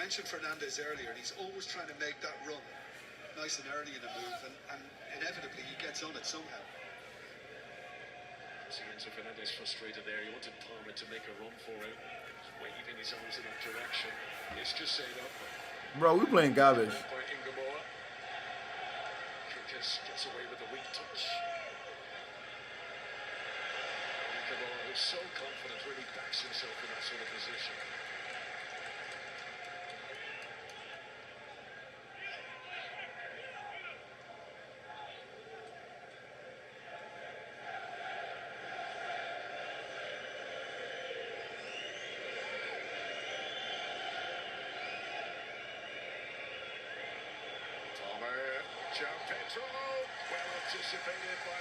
mentioned Fernandez earlier, and he's always trying to make that run nice and early in the move, and inevitably he gets on it somehow. See Enzo Fernandez frustrated there. He wanted Palmer to make a run for him. He's waving his arms in that direction. It's just set up. Bro, we playing garbage. Gets away with a weak touch. Ingamora, who's so confident, really backs himself in that sort of position.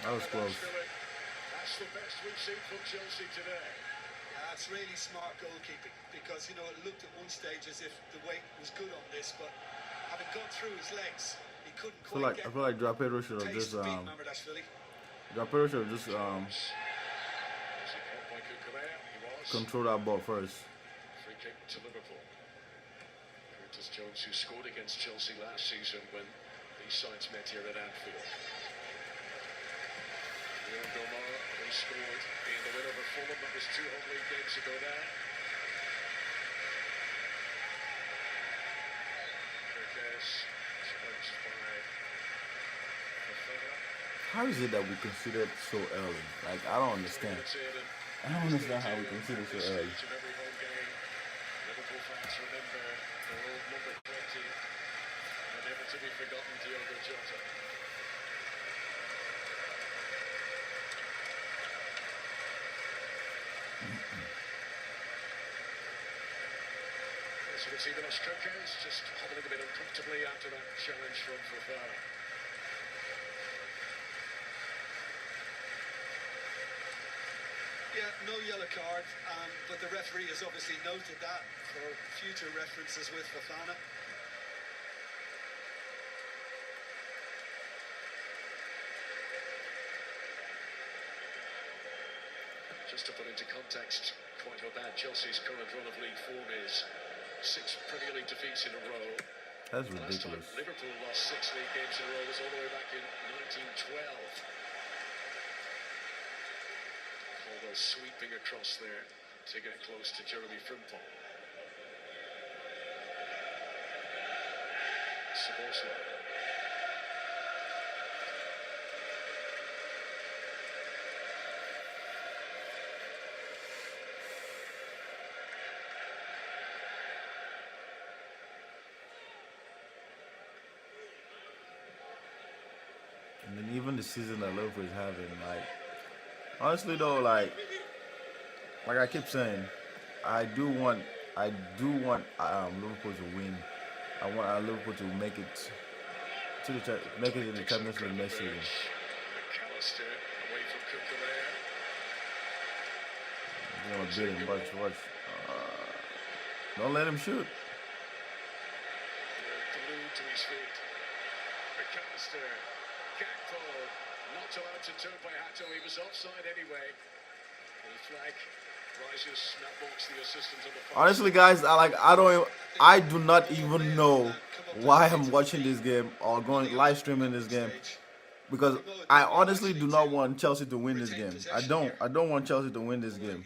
That was close. That's the best we've seen from Chelsea today. That's really smart goalkeeping, because you know it looked at one stage as if the weight was good on this, but having gone through his legs, he couldn't quite I feel like Joao Pedro should have just control that ball first. Free kick to Liverpool. Curtis Jones, who scored against Chelsea last season when these sides met here at Anfield. Ingamora, who scored in the win over Fulham. That was 2 home league games ago now. How is it that we consider it so early? Like, I don't understand. I don't understand how we consider it so early. Liverpool fans remember their old number 20, and never to be forgotten, Diogo Jota. So it's even Strikers just hobbling a bit uncomfortably after that challenge from Fofana. Yeah, no yellow card, but the referee has obviously noted that for future references with Fofana. Just to put into context quite how bad Chelsea's current run of league form is. 6 Premier League defeats in a row. That's ridiculous. ridiculous. Last time Liverpool lost 6 league games in a row was all the way back in 1912. Caldwell sweeping across there to get close to Jeremy Frimpong. Szoboszlai. And then even the season that Liverpool is having, like, honestly though, like I keep saying, I do want Liverpool to win. I want Liverpool to make it to the in the Champions League next season. You know, beat him, watch. Don't let him shoot. Glued to his feet. McAllister. Gakpo not allowed to turn by Hato. He was offside anyway. The flag rises. Snap walks the assistant on the far. Honestly, guys, I do not even know why I'm watching this game or going live streaming this game, because I honestly do not want Chelsea to win this game. I don't want Chelsea to win this game.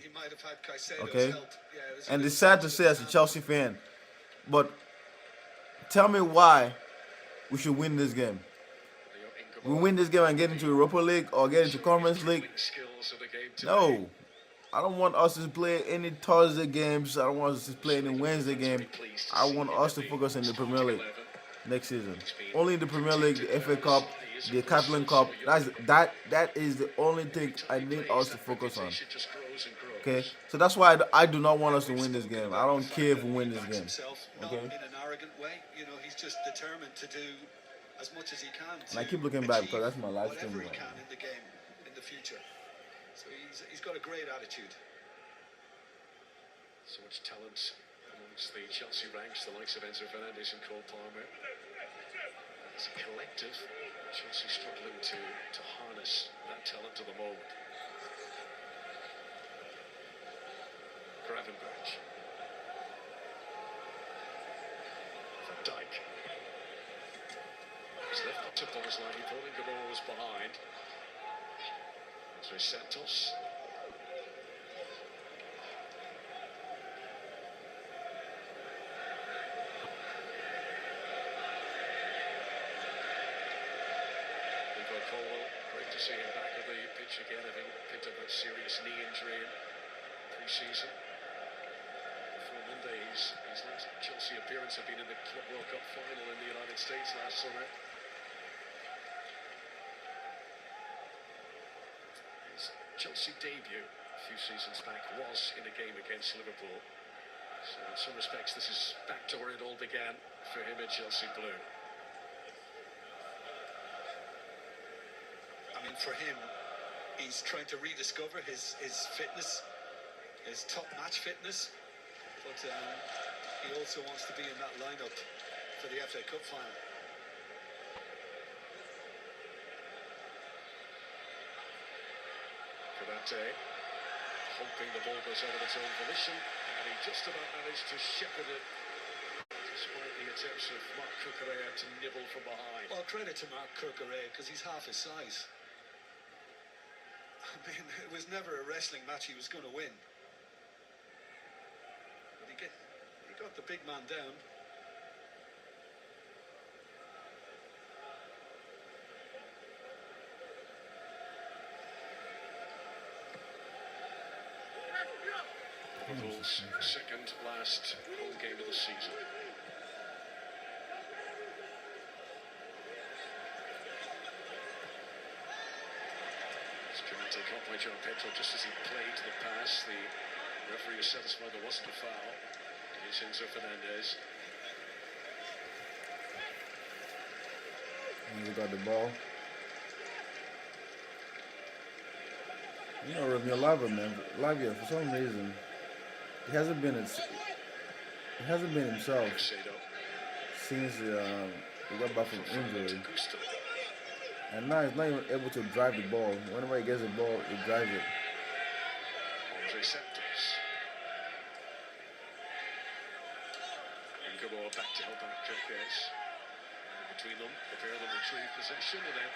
Okay? And it's sad to say as a Chelsea fan, but tell me why we should win this game. We win this game and get into Europa League or get into Conference League. No. I don't want us to play any Thursday games. I don't want us to play any Wednesday game. I want us to focus in the Premier League next season. Only the Premier League, the FA Cup, the Catalan Cup. That is the only thing I need us to focus on. Okay? So that's why I do not want us to win this game. I don't care if we win this game. Okay? In an arrogant way, you know, he's just determined to do as much as he can. And I keep looking back because that's my live stream. Whatever he can in the game in the future. So he's got a great attitude. So much talent amongst the Chelsea ranks, the likes of Enzo Fernandez and Cole Palmer. As a collective, Chelsea struggling to harness that talent to the moment. Gravenberch. Dyke. He's left to Ball's line. He thought Ngabo was behind. So Santos. Colwell, great to see him back on the pitch again, having picked up a serious knee injury in pre-season. Before Monday, his last Chelsea appearance had been in the Club World Cup final in the United States last summer. His Chelsea debut a few seasons back was in a game against Liverpool. So in some respects, this is back to where it all began for him in Chelsea Blue. I mean, for him, he's trying to rediscover his fitness, his top-match fitness, but he also wants to be in that lineup for the FA Cup final. Kabate, hoping the ball goes out of its own volition, and he just about managed to shepherd it, despite the attempts of Marc Cucurella to nibble from behind. Well, credit to Marc Cucurella, because he's half his size. I mean, it was never a wrestling match he was going to win. But he got the big man down. Liverpool's second last home game of the season. Take up by João Pedro just as he played the pass. The referee was satisfied there wasn't a foul. Here's Enzo Fernandez. And we got the ball. You know, Romeo Lavia, for some reason, he hasn't been himself since he got back from injury. And now he's not even able to drive the ball. Whenever he gets the ball, he drives it. Andre Santos. Ngabo back to help out Kirkes. Between them, the pair of them retrieve possession, and then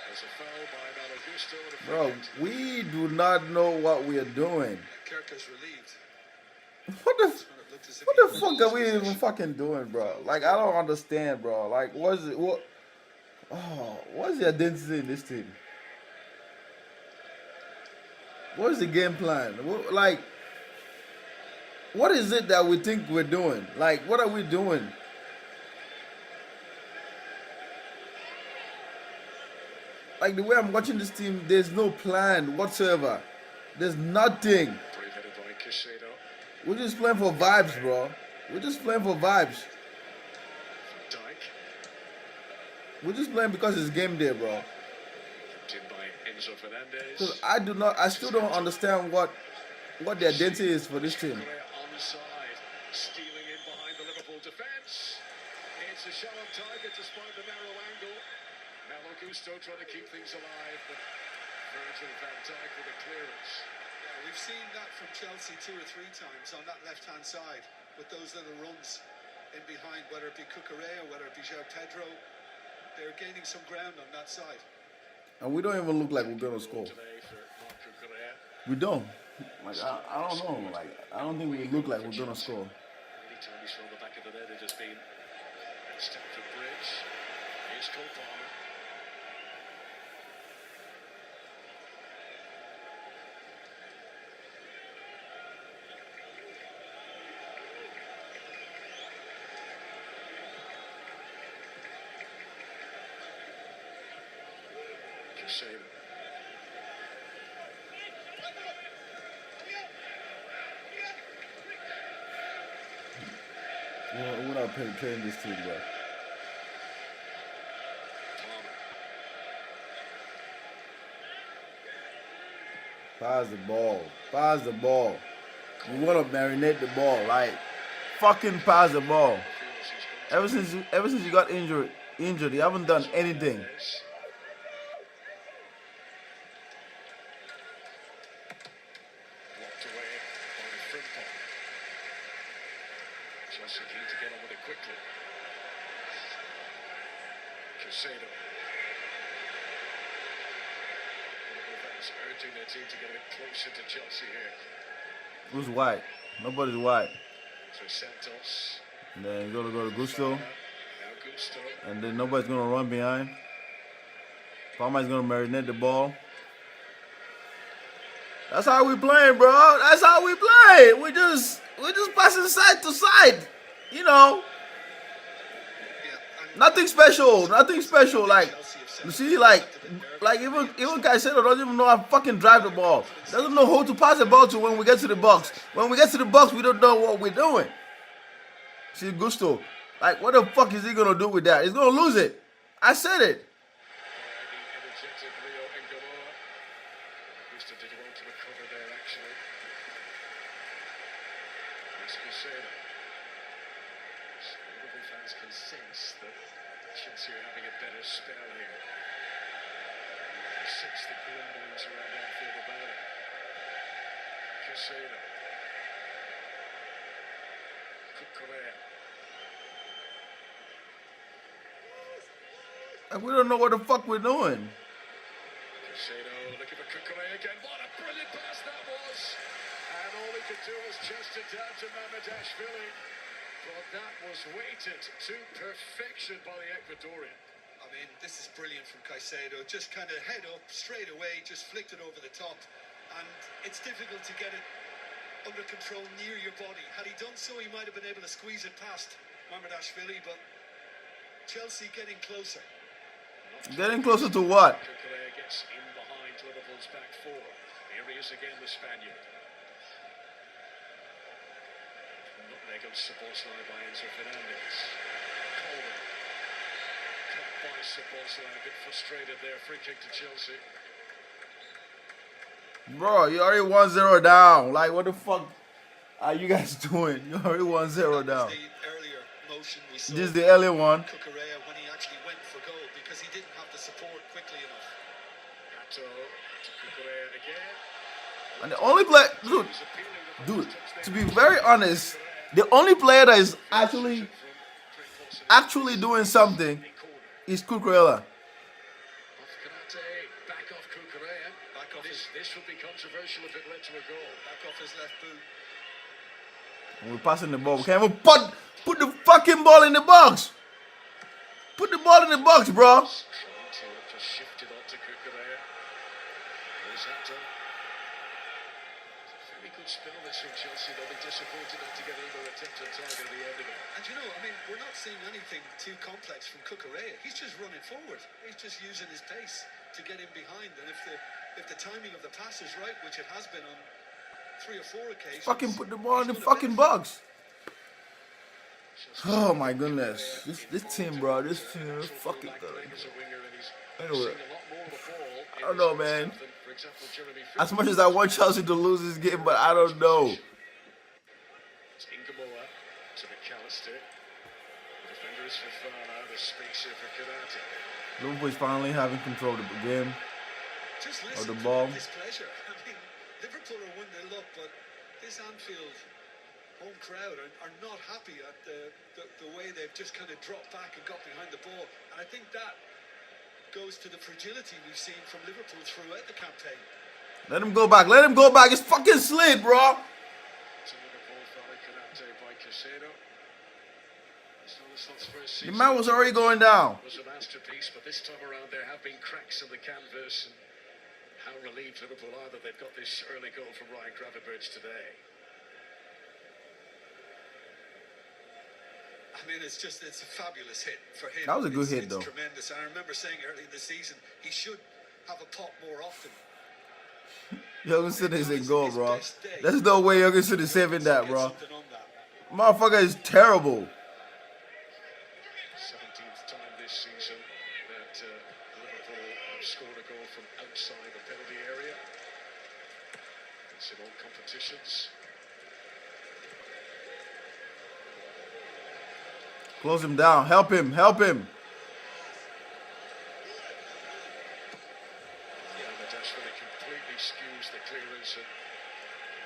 there's a foul by Malo Gusto. Bro, we do not know what we are doing. Kirkes relieved. What the fuck are we even fucking doing, bro? Like, I don't understand, bro. Like, what's the identity in this team? What is the game plan? What is it that we think we're doing? Like, what are we doing? Like, the way I'm watching this team, there's no plan whatsoever. There's nothing. We're just playing for vibes, bro. We're just playing for vibes. We're just playing because it's game day, bro. Because I still don't understand what the identity is for this team. Onside, stealing in behind the Liverpool defence. It's a shallow target despite the narrow angle. Malo Gusto trying to keep things alive, but Virgil van Dijk with a clearance. Yeah, we've seen that from Chelsea 2 or 3 times on that left-hand side with those little runs in behind, whether it be Cucurella, whether it be João Pedro. They're gaining some ground on that side. And we don't even look like we're going to score. We don't. Like, I don't know. Like, I don't think we look like we're going to score. Anytime he's from the back of the net, it has been Stamford Bridge. Here's Cole Palmer. Casado. We're not penetrating this team, bro. Pass the ball. Pass the ball. You want to marinate the ball, like fucking pass the ball. Ever since you got injured, you haven't done anything. Blocked away by Frimpong. Chelsea keen to get on with it quickly. Caicedo. Fans urging their team to get a bit closer to Chelsea here. Who's white? Nobody's white. So Santos. And then he's gonna go to Gusto. Now Gusto. And then nobody's gonna run behind. Palmer's gonna marinate the ball. That's how we playing, bro. That's how we play. We just passing side to side. You know. Nothing special. Nothing special. Like you see, like even Caicedo doesn't even know how to fucking drive the ball. Doesn't know who to pass the ball to when we get to the box. When we get to the box, we don't know what we're doing. See Gusto. Like what the fuck is he gonna do with that? He's gonna lose it. I said it. Liverpool fans can sense that Chelsea are having a better spell here. You can sense the grumblings around Anfield about it. Caicedo. Cucurella. And we don't know what the fuck we're doing. Caicedo looking for Cucurella again. What a brilliant pass that was! And all he could do was chest it down to Mamardashvili. But that was weighted to perfection by the Ecuadorian. I mean, this is brilliant from Caicedo. Just kind of head up, straight away, just flicked it over the top. And it's difficult to get it under control near your body. Had he done so, he might have been able to squeeze it past Mamardashvili, but Chelsea getting closer. Getting closer to what? Cucurella gets in behind Liverpool's back four. Here he is again, the Spaniard. Nutmeg on Szoboszlai by Enzo Fernandez. Coleman. Cut by Szoboszlai, a bit frustrated there. Free kick to Chelsea. Bro, you already 1-0 down. Like, what the fuck are you guys doing? You already 1-0 down. The earlier motion we saw. This is the earlier one. Cucurella when he actually went for goal because he didn't have the support quickly enough. Gato to Cucurella again. And the only player, dude, to be very honest, the only player that is actually doing something is Cucurella. Back off Cucurella. This would be controversial if it led to a goal. Back off his left boot. And we're passing the ball. We can't even put the fucking ball in the box. Put the ball in the box, bro. Trying to just shift it on to Cucurella. Here's Hato. Very good spell this from Chelsea. They'll be disappointed not to get another attempt on target at the end of it. And you know, I mean, we're not seeing anything too complex from Cucurella. He's just running forward. He's just using his pace to get in behind. And if the timing of the pass is right, which it has been on 3 or 4 occasions, Fucking put the ball in the fucking box. Oh my goodness. This team, bro. This team is fucking good. Anyway, I don't know, man. As much as I want Chelsea to lose this game, but I don't know. It's Ingamoa to McAllister. The defender is Fofana. The space here for Konate. Liverpool is finally having control of the game. just or listen the to ball. displeasure. I mean, Liverpool are 1-0 up, but this Anfield home crowd are not happy at the way they've just kind of dropped back and got behind the ball. And I think that goes to the fragility we've seen from Liverpool throughout the campaign. Let him go back. Let him go back. It's fucking slid, bro. The man was already going down. It was a masterpiece, but this time around there have been cracks in the canvas, and how relieved Liverpool are that they've got this early goal from Ryan Gravenberch today. I mean, it's a fabulous hit for him. That was a good hit, it's though. Tremendous. I remember saying early in the season he should have a pop more often. Jürgen City in goal, bro. There's no way Jürgen City is saving that, bro. Motherfucker is terrible. 17th time this season that Liverpool have scored a goal from outside the penalty area. It's in all competitions. Close him down. Help him. Help him. Completely skews the clearance, and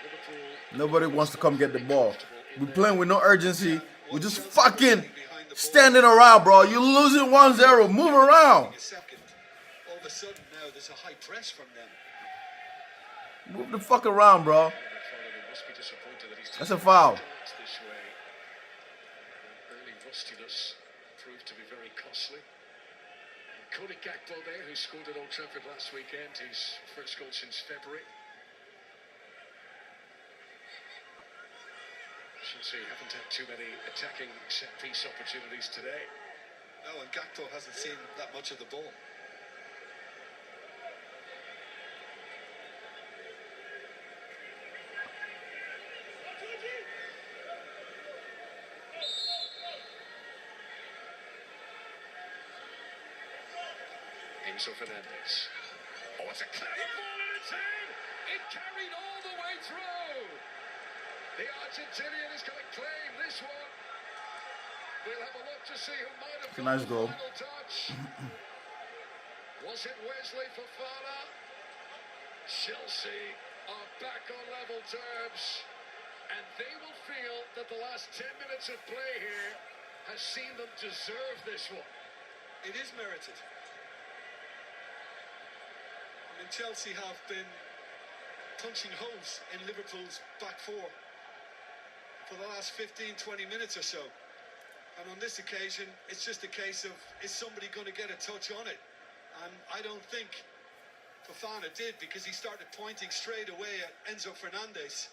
Liverpool. Nobody wants to come get the ball. We're playing with no urgency. We're just fucking. Behind the ball. standing around, bro. You're losing 1-0. Move around. A second. All of a sudden now there's a high press from them. Move the fuck around, bro. That's a foul. This way. Early rustiness proved to be very costly. Cody Gakpo there, who scored at Old Trafford last weekend, his first goal since February. Chelsea haven't had too many attacking set-piece opportunities today. No, and Gakpo hasn't seen that much of the ball. Enzo Fernandez. Oh, it's a clever ball and it's in! It carried all the way through! The Argentinian is going to claim this one. We'll have a look to see who might have got Nice the goal. final touch. Was it Wesley Fofana? Chelsea are back on level terms, and they will feel that the last 10 minutes of play here has seen them deserve this one. It is merited. I mean, Chelsea have been punching holes in Liverpool's back four for the last 15-20 minutes or so. And on this occasion, it's just a case of, is somebody going to get a touch on it? And I don't think Fofana did, because he started pointing straight away at Enzo Fernandez.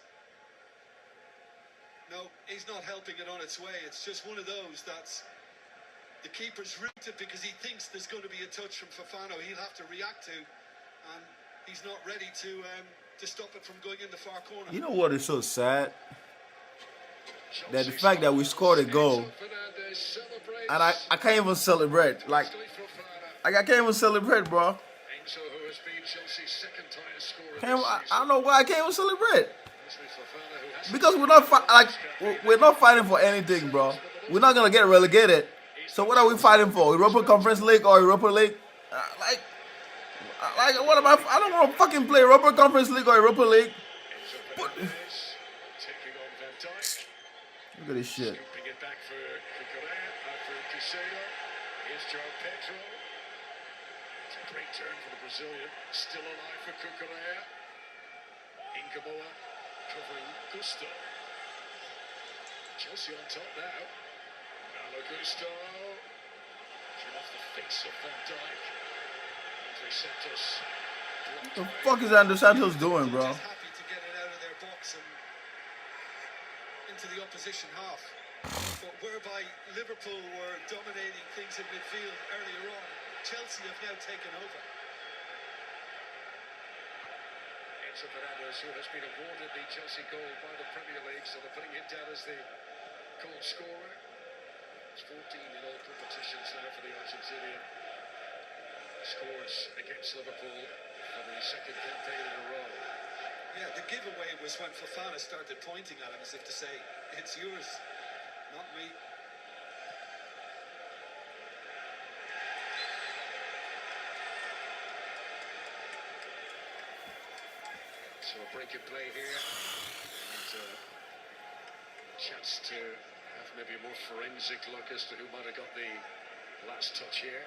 No, he's not helping it on its way. It's just one of those that's the keeper's rooted because he thinks there's going to be a touch from Fofana he'll have to react to, and he's not ready to stop it from going in the far corner. You know what is so sad? That the fact that we scored a goal and I can't even celebrate. Like, I can't even celebrate, bro. I don't know why I can't even celebrate. Because we're not fighting for anything, bro. We're not gonna get relegated. So what are we fighting for? Europa Conference League or Europa League? What am I don't want to fucking play Europa Conference League or Europa League. But, look at this shit. Scooping it back for Caicedo. Here's João Pedro. It's a great turn for the Brazilian. Still alive for Cucurella. Ingamoa covering Gusto. Chelsea on top now. Malo Gusto. Came off the face of Van Dijk. Andre Santos. What the fuck is Andre Santos doing, bro? Just happy to get it out of their box and into the opposition half, but whereby Liverpool were dominating things in midfield earlier on, Chelsea have now taken over. Enzo Fernandez, who has been awarded the Chelsea goal by the Premier League, so they're putting him down as the goal scorer. It's 14 in all competitions now for the Argentinian. Scores against Liverpool for the second campaign in a row. Yeah, the giveaway was when Fofana started pointing at him as if to say, it's yours, not me. So a break in play here, and a chance to have maybe a more forensic look as to who might have got the last touch here.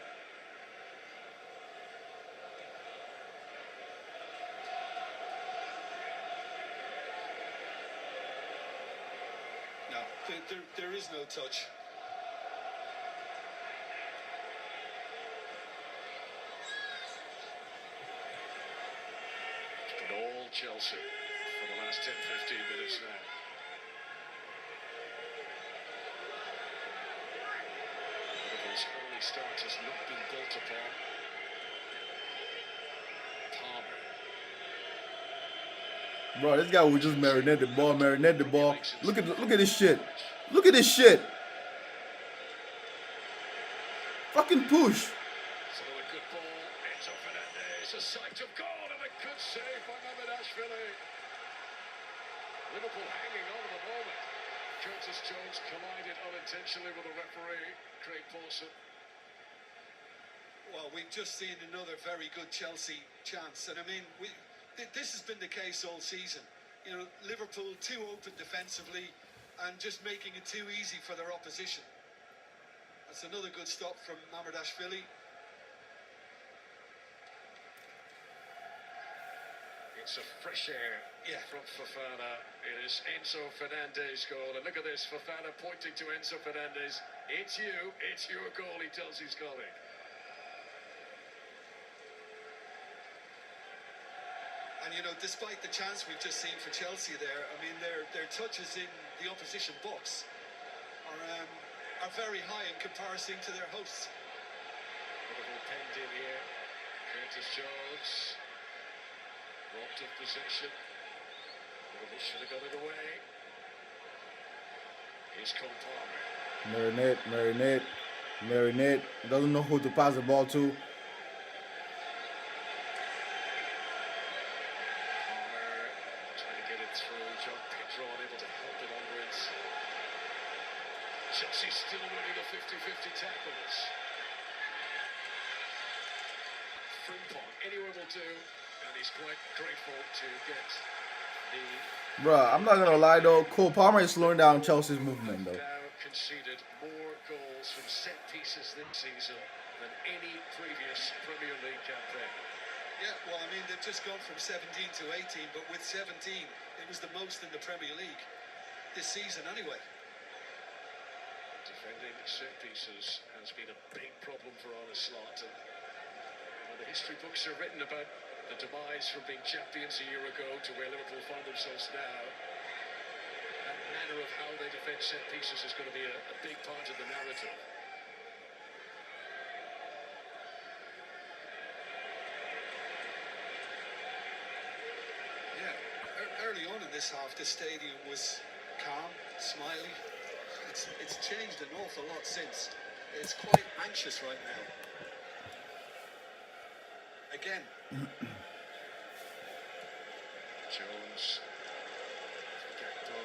No, there is no touch. It's been all Chelsea for the last 10-15 minutes now. Liverpool's early start has not been built upon. Palmer. Bro, this guy will just marinate the ball. Look at this shit. Look at this shit. Fucking push. So a good ball, Enzo Fernandez, a sight of goal and a good save by Ashvili. Liverpool hanging on at the moment. Curtis Jones collided unintentionally with the referee, Craig Pawson. Well, we've just seen another very good Chelsea chance, and I mean, this has been the case all season. You know, Liverpool too open defensively and just making it too easy for their opposition. That's another good stop from Mamardashvili. It's a fresh air from Fofana. It is Enzo Fernandez's goal. And look at this, Fofana pointing to Enzo Fernandez. It's your goal, he tells his colleague. And you know, despite the chance we've just seen for Chelsea there, I mean, their touches in the opposition box are very high in comparison to their hosts. Liverpool penned in here. Curtis Jones. Robbed of possession. Liverpool should have got it away. Here's Cole Palmer. Marinette. Doesn't know who to pass the ball to. Chelsea's still winning the 50-50 tackles. Frimpong, anywhere will do, and he's quite grateful to get the... Bruh, I'm not gonna lie though, Cole Palmer is slowing down Chelsea's movement though. Now conceded more goals from set pieces this season than any previous Premier League campaign. Yeah, well, I mean, they've just gone from 17 to 18, but with 17, it was the most in the Premier League this season anyway. Defending set pieces has been a big problem for Arne Slot. And the history books are written about the demise from being champions a year ago to where Liverpool find themselves now. That manner of how they defend set pieces is going to be a big part of the narrative. Yeah, early on in this half, the stadium was calm, smiley. It's changed an awful lot since. It's quite anxious right now. Again. Jones. Gakpo.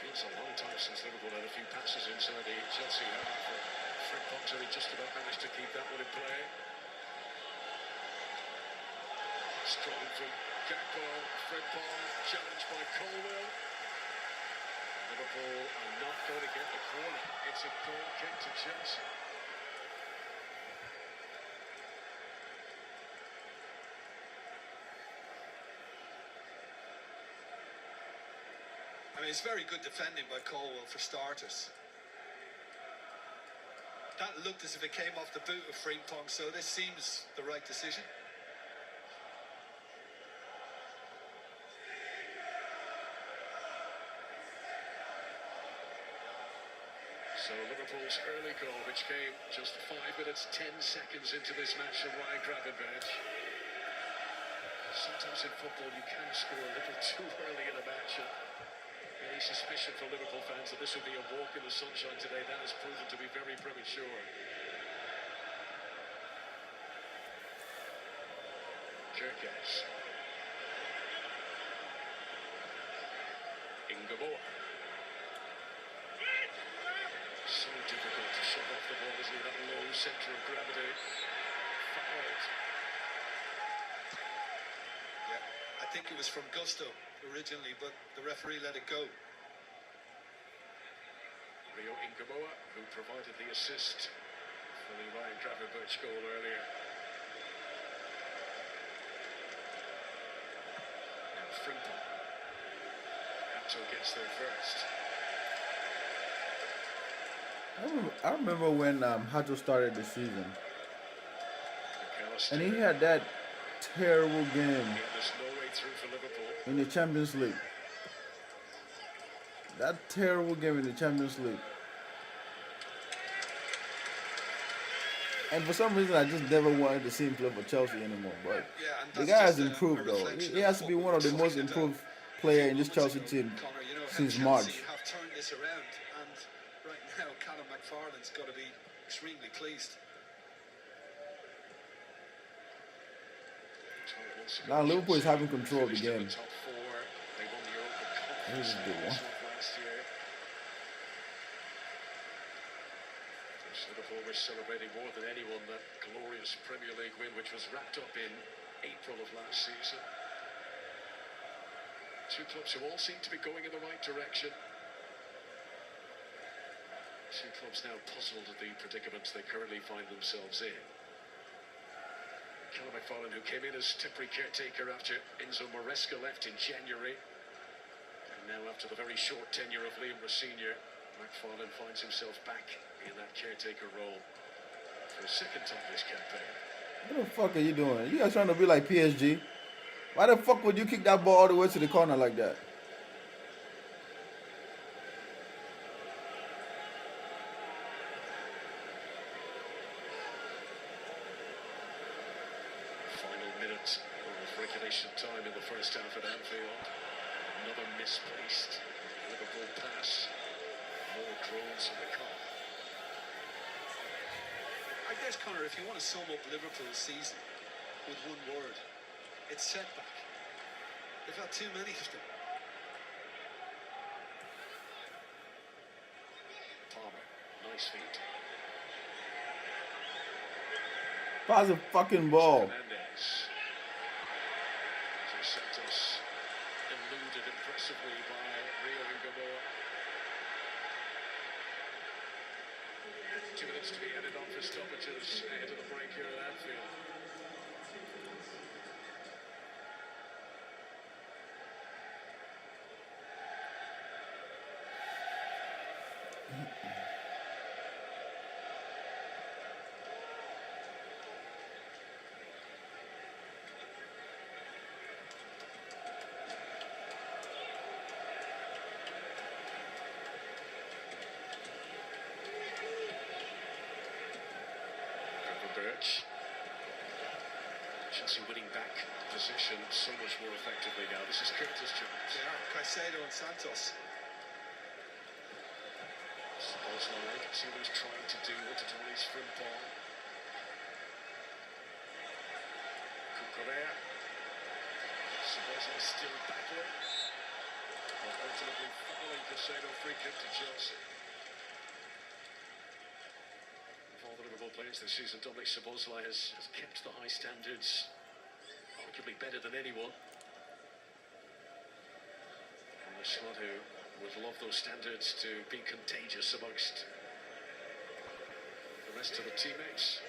Feels a long time since Liverpool had a few passes inside the Chelsea half. Frimpong's only just about managed to keep that one in play. Strong from Gakpo. Frimpong challenged by Colwell. Liverpool are not going to get the corner. It's a goal kick to Chelsea. I mean, it's very good defending by Colwell for starters. That looked as if it came off the boot of Frimpong, so this seems the right decision. So Liverpool's early goal, which came just 5 minutes, 10 seconds into this match from Ryan Gravenberch. Sometimes in football you can score a little too early in a match. Any suspicion for Liverpool fans that this would be a walk in the sunshine today, that has proven to be very premature. Jerkes. Ingeborg. So difficult to shove off the ball, isn't it? That low centre of gravity. Fouled. Yeah, I think it was from Gusto originally, but the referee let it go. Rio Ingeborg, who provided the assist for the Ryan Gravenberch goal earlier. Now Frimpong. Hato gets there first. I remember when Hato started the season, McAllister. and he had that terrible game Yeah, there's no way through for Liverpool. in the Champions League. That terrible game in the Champions League. And for some reason, I just never wanted to see him play for Chelsea anymore. But Yeah, and the that's guy has just a improved, though. reflection He of has to be what one of the we most talked about improved a player few in this moments Chelsea ago, team Connor, you know, how since Chelsea March. have turned this around, and right now Callum McFarlane's got to be extremely pleased. Now Liverpool is having control of the Finished in game. the top four. They won the Europa Here's Conference a good one. last year. Liverpool were celebrating more than anyone that glorious Premier League win, which was wrapped up in April of last season. Two clubs who all seem to be going in the right direction. Two clubs now puzzled at the predicaments they currently find themselves in. Callum McFarlane, who came in as temporary caretaker after Enzo Maresca left in January. And now after the very short tenure of Liam Senior, McFarlane finds himself back in that caretaker role for a second time this campaign. What the fuck are you doing? You guys trying to be like PSG? Why the fuck would you kick that ball all the way to the corner like that? Final minute of regulation time in the first half at Anfield. Another misplaced Liverpool pass. More drones in the car. I guess, Connor, if you want to sum up Liverpool's season with one word, it's setback. They've had too many of them. Palmer, nice feet. Pass a fucking ball. Fernandes. Santos eluded impressively by Rio and Gamboa. 2 minutes to be added on for stoppages ahead of the break here at Anfield. Birch. Chelsea winning back position so much more effectively now. This is Curtis Jones. They are Caicedo and Santos. Szoboszlai, you can see what he's trying to do. Wanted to release from ball. Cucurella. Szoboszlai still battling. But ultimately following Caicedo, free kick to Chelsea. All the Liverpool players this season, Dominic Szoboszlai has kept the high standards, arguably better than anyone. And the squad who would love those standards to be contagious amongst the rest of the teammates.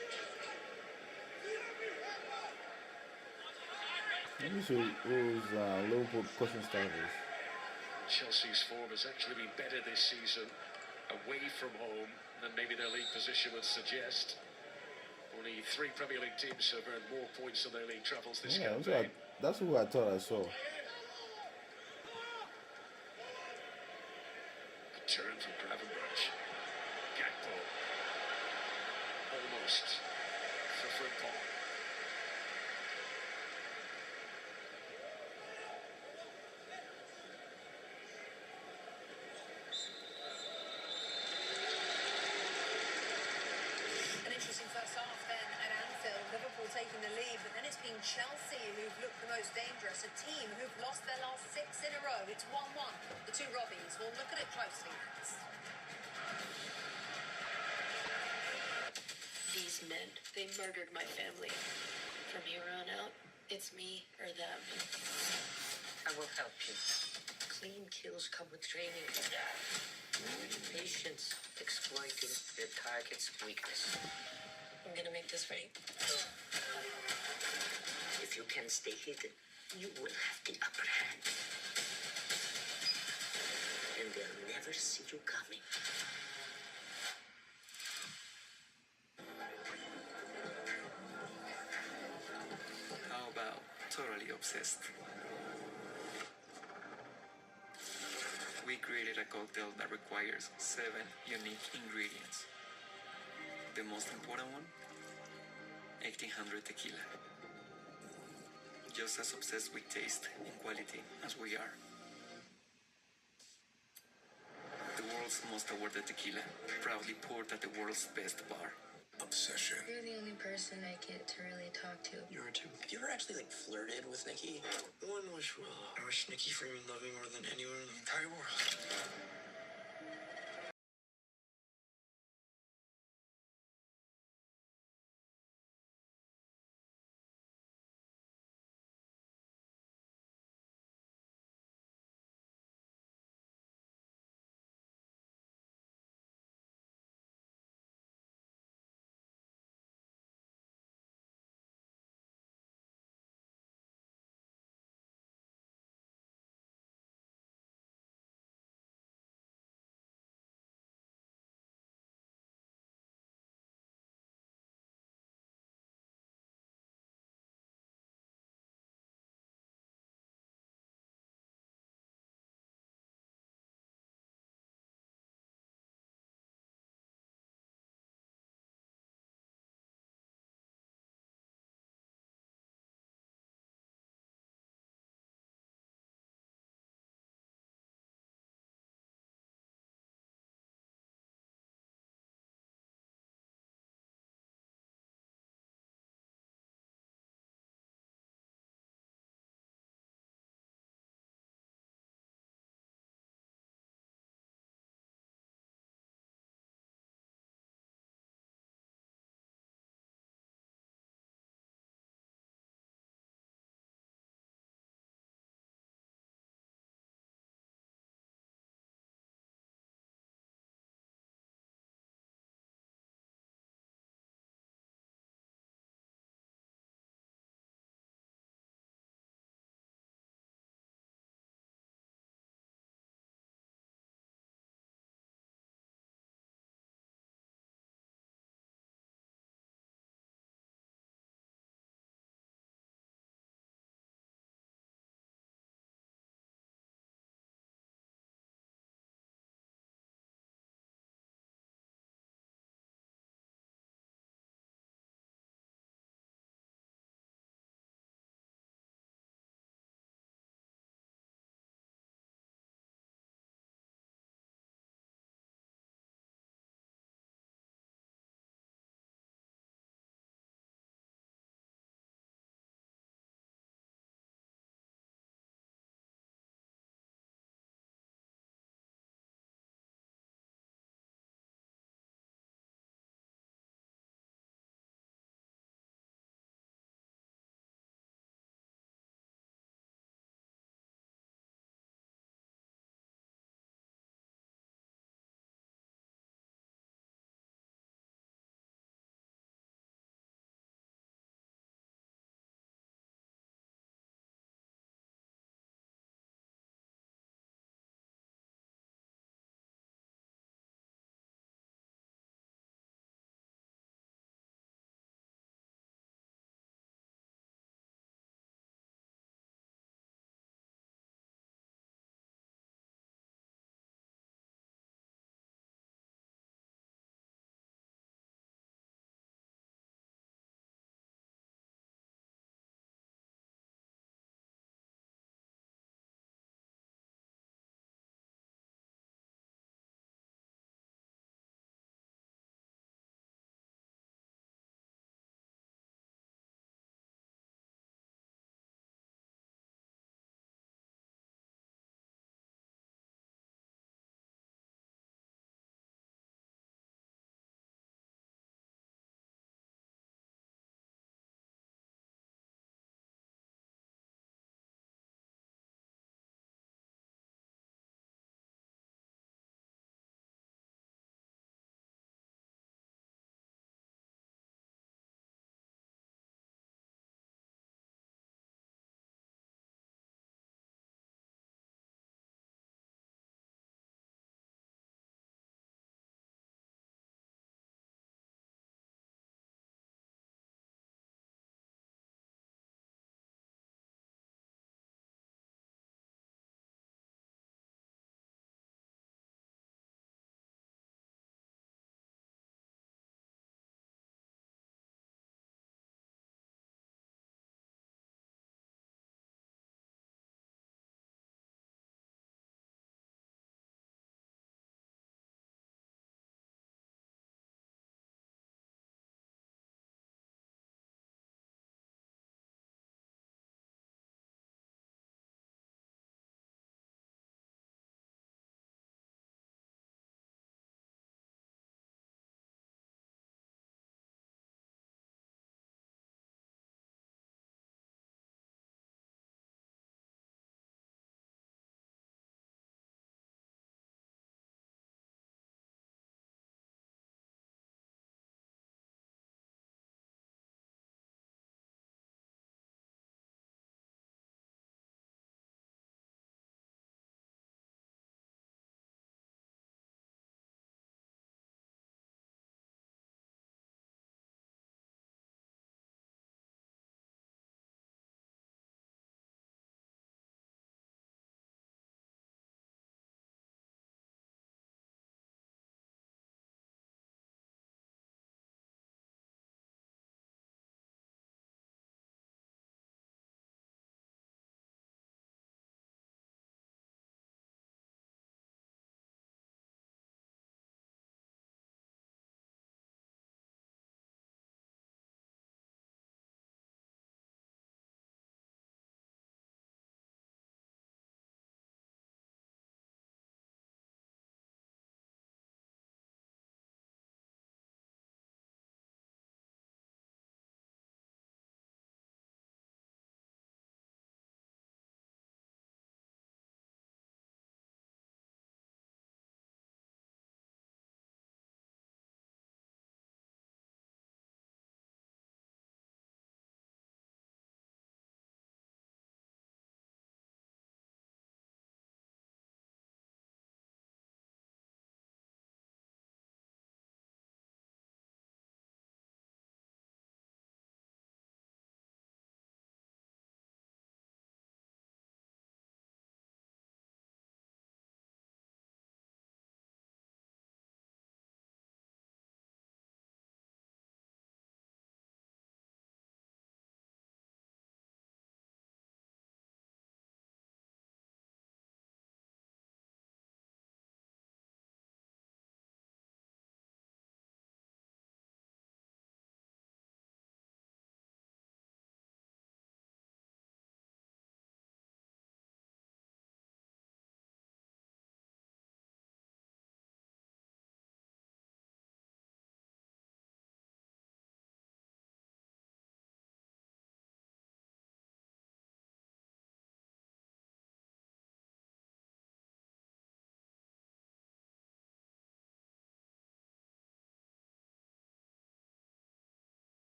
Let me see who's Liverpool coaching staff is. Chelsea's form has actually been better this season away from home than maybe their league position would suggest. Only 3 Premier League teams have earned more points on their league travels this campaign. That's who I thought I saw. Good turn from Gravenberch. Gakpo. Almost for Frimpong. Taking the lead, but then it's been Chelsea who've looked the most dangerous, a team who've lost their last 6 in a row. It's 1-1. The two Robbies will look at it closely next. These men, they murdered my family. From here on out, it's me or them. I will help you. Clean kills come with training. Patience, exploiting your target's weakness. I'm gonna make this right. If you can stay hidden, you will have the upper hand. And they'll never see you coming. How about totally obsessed? We created a cocktail that requires 7 unique ingredients. The most important one, 1800 tequila. Just as obsessed with taste and quality as we are. The world's most awarded tequila, proudly poured at the world's best bar. Obsession. You're the only person I get to really talk to. You're too. Have you ever actually flirted with Nikki? I wouldn't wish well. I wish Nikki Freeman loved me more than anyone in the entire world.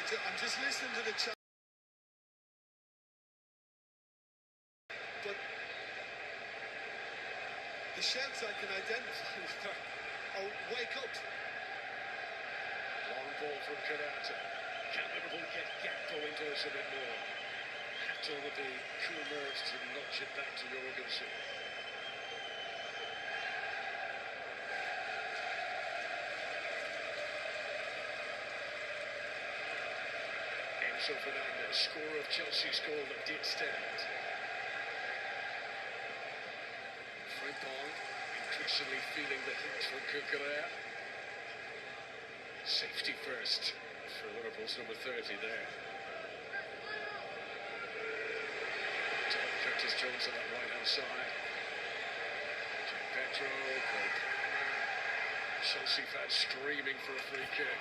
I'm just listening to the chat. But the shouts I can identify with are, oh, wake up. Long ball from Karata. Can Liverpool get Gakpo into us a bit more? Hato with the cool nerves to notch it back to Jorgensen. Enzo Fernandez, scorer of Chelsea's goal that did stand. Frimpong increasingly feeling the heat from Cucurella. Safety first for Liverpool's number 30 there. Curtis Jones on that right-hand side. Jack Pedro, Cole Palmer. Chelsea fans screaming for a free kick.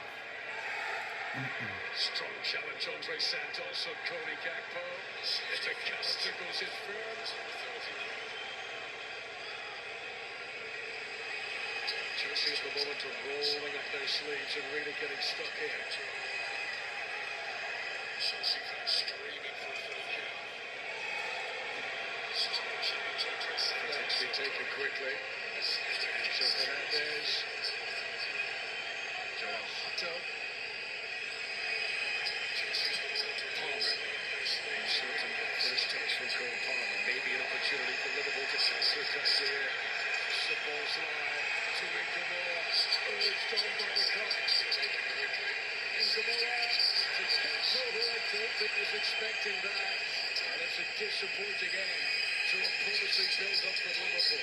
Strong challenge, Andre Santos on Cody Gakpo. Mr. Caster goes in front. Chelsea at the moment are rolling up their sleeves and really getting stuck in. Chelsea fans screaming for a free kick. Strong challenge, Andre Santos. Be taken quickly. Enzo Fernandez. Joel Hato. First touch from Cole Palmer. Maybe an opportunity for Liverpool to counter-attack here. Some balls live to Ingamoa. Urged on by the cup. Ingamoa to Gakpo, who I don't think was expecting that. And it's a disappointing end to a promising build-up for Liverpool.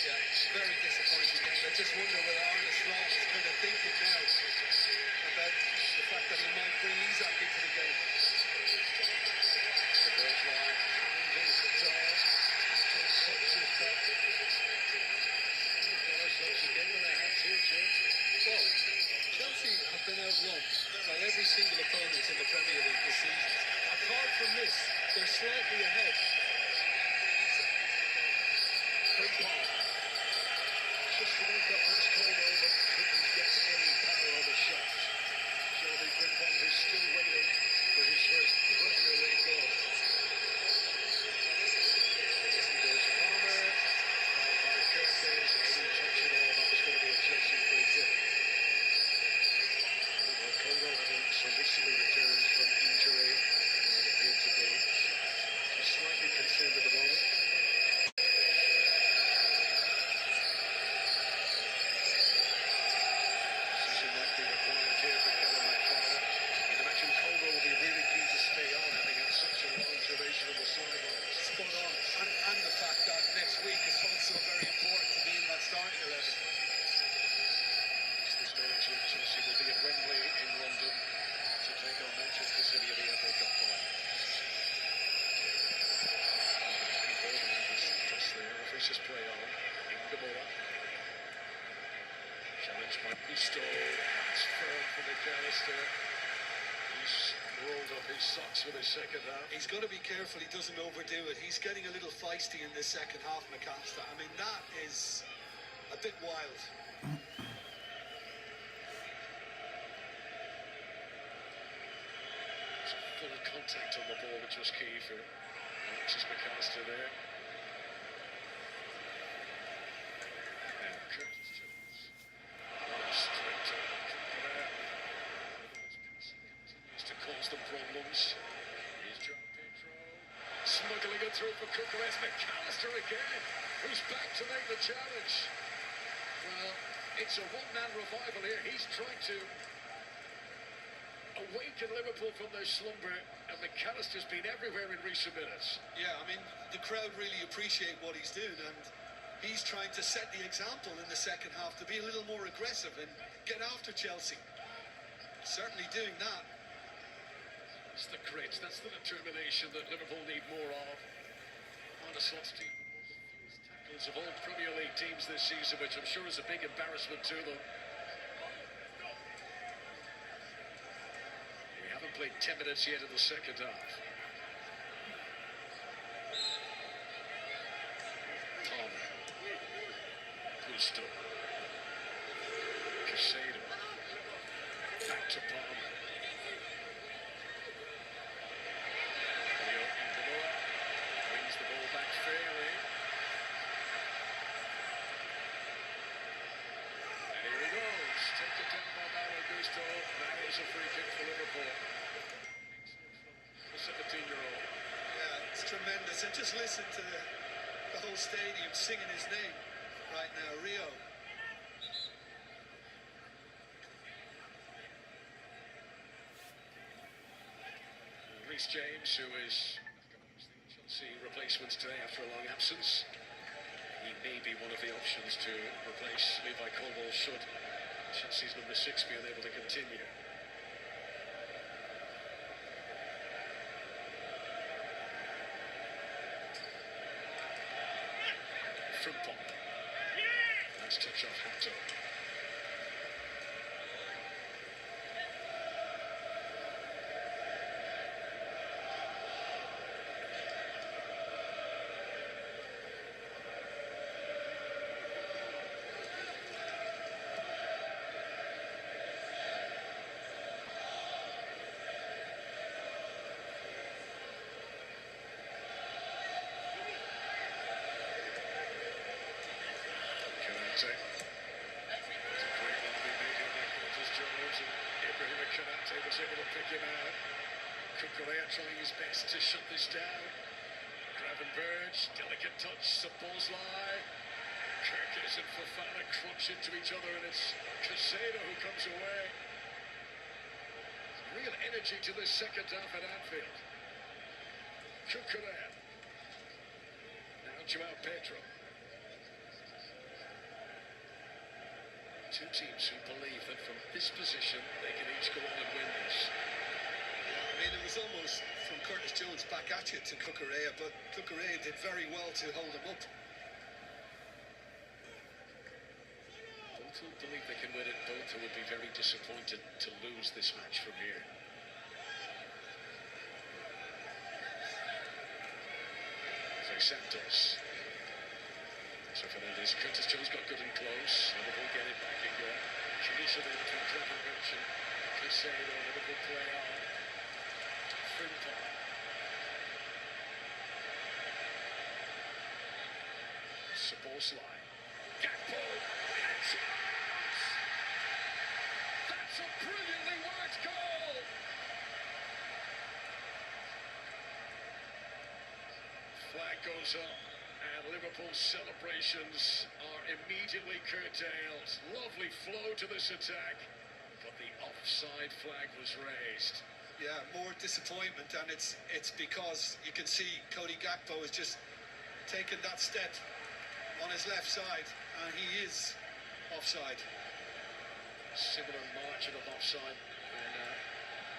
Yeah, very disappointing game. I just wonder whether Arne Slot is kind of thinking now about the fact that he might bring Isak into the game. The ball's live. Handing Qatar. Touches back. Again with a hat here, Jim. Well, Chelsea have been outrun by every single opponent in the Premier League this season. Apart from this, they're slightly ahead. Frimpong. Just about got this called over. Couldn't get any power on the shot. Jeremy Frimpong is still waiting for his first Premier League goal. There's Palmer. Fouled by Curtis. Any touch at all. That was going to be a Chelsea free kick. Congo having so recently returned from injury. And appeared to be just slightly concerned at the moment. Decision might be required here for Kevin McFarlane. You'd imagine Congo will be really keen to stay on, having had such a long duration on the sidelines. Spot on. And the fact that next week is also very important to be in that starting 11. This day, actually, Chelsea will be at Wembley in London to take on Manchester City at the FA Cup final. Just there, referees just play on. Ingamoa. Challenged by Gusto. It's firm for McAllister. He's rolled up his socks for the second half. He's got to be careful he doesn't overdo it. He's getting a little feisty in this second half, McAllister. I mean, that is a bit wild. Full contact on the ball, which was key for Alexis McAllister there. And Curtis Jones. Straight to Cucurella. Continues to cause them problems. Here's João Pedro. Smuggling it through for Cucurella. It's McAllister again, who's back to make the challenge. Well, it's a one-man revival here. He's trying to awaken Liverpool from their slumber, and McAllister's been everywhere in recent minutes. Yeah, I mean, the crowd really appreciate what he's doing, and he's trying to set the example in the second half to be a little more aggressive and get after Chelsea. Certainly doing that. It's the grit, that's the determination that Liverpool need more of. Arne Slot's team with the fewest tackles of all Premier League teams this season, which I'm sure is a big embarrassment to them. We haven't played 10 minutes yet in the second half. Palmer. Gusto. Casado. Back to Palmer. Yes, and just listen to the whole stadium singing his name right now, Rio. Reece James, who is Chelsea replacements today after a long absence. He may be one of the options to replace Levi Colwill should Chelsea's number 6 be unable to continue. Frimpong. Nice touch off Hato. Trying his best to shut this down. Gravenberch, delicate touch, Szoboszlai. Kirkes and Fofana crunch into each other, and it's Caicedo who comes away. Real energy to this second half at Anfield. Cucurella. Now João Pedro. Two teams who believe that from this position they can each go on and win this. I mean, it was almost from Curtis Jones back at you to Cucurella, but Cucurella did very well to hold him up. Both will believe they can win it. Both would be very disappointed to lose this match from here. So Santos. So Fernandez, Curtis Jones got good and close. Liverpool get it back again. Chiesa then to Gravenberch and Caicedo. Liverpool play on. Frimpong. Szoboszlai. Gakpo. And chance! That's a brilliantly worked goal! Flag goes up, and Liverpool's celebrations are immediately curtailed. Lovely flow to this attack, but the offside flag was raised. Yeah, more disappointment, and it's because you can see Cody Gakpo has just taken that step on his left side, and he is offside. Similar margin of offside, and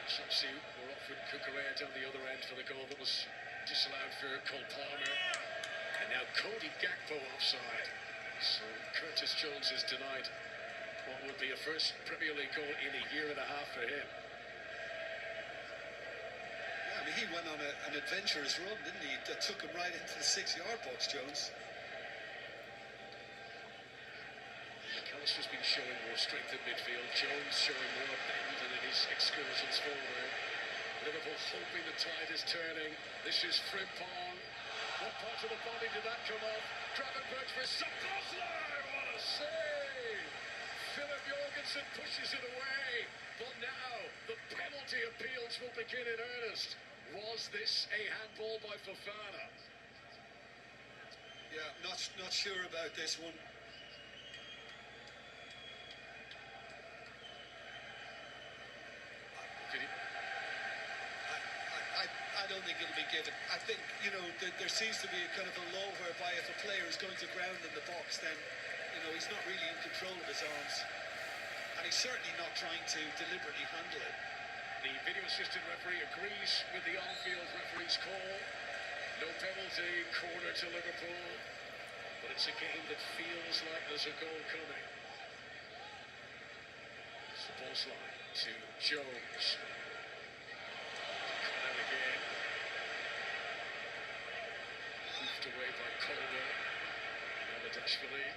Chelsea were offered Cucurella down the other end for the goal that was disallowed for Cole Palmer, and now Cody Gakpo offside. So Curtis Jones is denied what would be a first Premier League goal in a year and a half for him. He went on an adventurous run, didn't he? That took him right into the 6-yard box, Jones. McAllister's been showing more strength in midfield. Jones showing more abandon in his excursions forward. Liverpool hoping the tide is turning. This is Frimpong. What part of the body did that come off? Gravenberch for Szoboszlai. What a save! Philip Jorgensen pushes it away. But now the penalty appeals will begin in earnest. Was this a handball by Fofana? Yeah, not sure about this one. I don't think it'll be given. I think, you know, there seems to be a kind of a law whereby if a player is going to ground in the box, then, you know, he's not really in control of his arms. And he's certainly not trying to deliberately handle it. The video assistant referee agrees with the on-field referee's call. No penalty, corner to Liverpool. But it's a game that feels like there's a goal coming. Szoboszlai to Jones. Cut out again. Hoofed away by Colwill. Mamadashvili.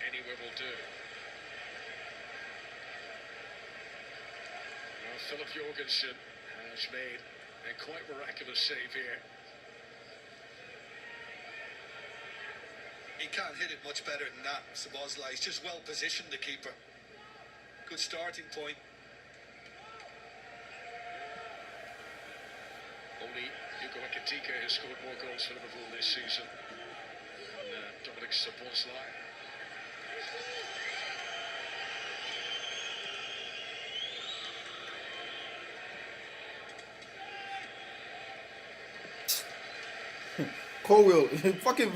Anywhere will do. Philip Jorgensen has made a quite miraculous save here. He can't hit it much better than that, Szoboszlai. He's just well positioned, the keeper. Good starting point. Only Hugo Ekitike Dike has scored more goals for Liverpool this season than Dominic Szoboszlai. Colwill, fucking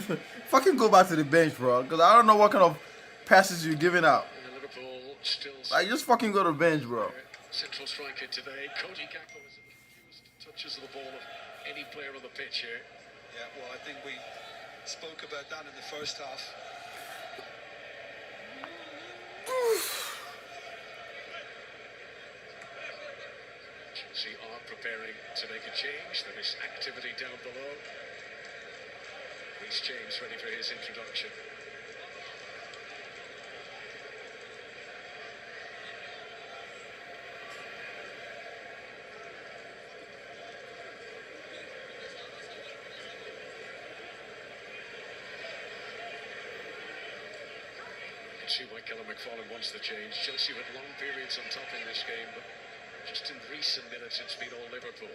go back to the bench, bro. Because I don't know what kind of passes you're giving out. Liverpool still. Like, just fucking go to the bench, bro. Central striker today, Cody Gakpo is the fewest touches of the ball of any player on the pitch here. Yeah, well, I think we spoke about that in the first half. Chelsea are preparing to make a change. There is activity down below. Reece James ready for his introduction. You can see why Callum McFarlane wants the change. Chelsea had long periods on top in this game, but just in recent minutes it's been all Liverpool.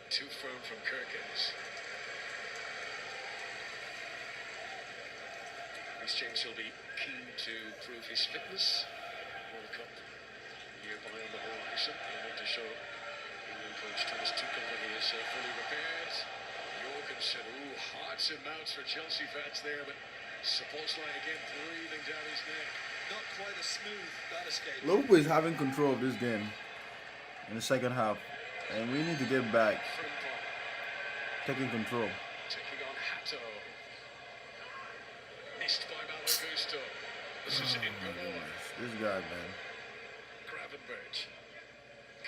Too firm from Kirkins. Reece James will be keen to prove his fitness. World Cup nearby on the horizon. He want to show England coach Thomas Tuchel that he is fully repaired. Jorgensen, hearts and mouths for Chelsea fans there, but Szoboszlai again breathing down his neck. Not quite as smooth, that escape. Liverpool is having control of this game in the second half, and we need to get back taking control. Taking on Hato. Missed by Malo Gusto. This is in good order. This guy, man. Gravenberch.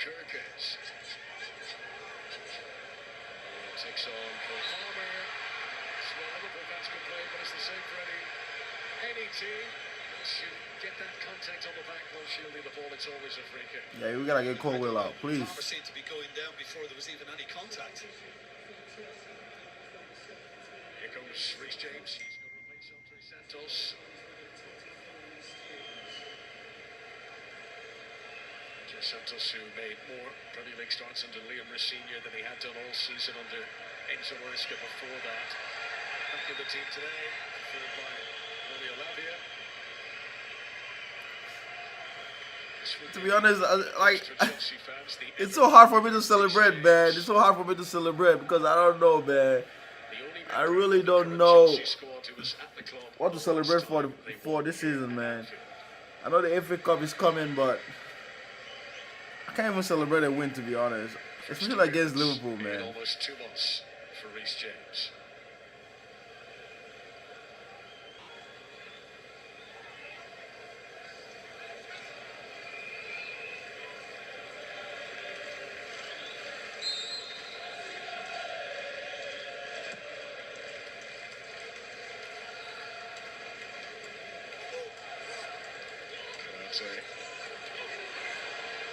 Kirkins. Takes on Cole Palmer. Small Liverpool fans can play, but it's the same for any team. Once you get that contact on the back post shielding the ball, it's always a free kick. Yeah, we gotta get Colwill out, please. Palmer seemed to be going down before there was even any contact. Here comes Reece James. He's going to replace Andre Santos. Andre Santos, who made more Premier League starts under Liam Senior than he had done all season under Enzo Maresca before that. Back in the team today, fulfilled by Romeo Lavia. To be honest, it's so hard for me to celebrate, man. It's so hard for me to celebrate because I don't know, man. I really don't know what to celebrate for this season, man. I know the FA Cup is coming, but I can't even celebrate a win, to be honest. Especially against Liverpool, man. Almost 2 months for Reece James.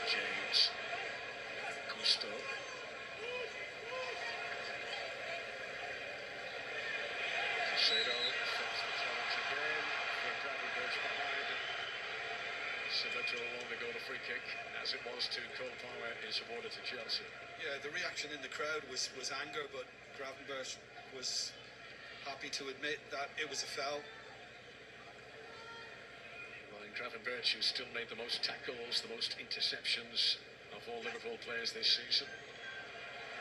James. Gusto. Caicedo fails the challenge again. Gravenberch behind. Similar to a long ago, the free kick, as it was to Cole Palmer, is awarded to Chelsea. Yeah, the reaction in the crowd was anger, but Gravenberch was happy to admit that it was a foul. Gravenberch, who still made the most tackles, the most interceptions of all Liverpool players this season.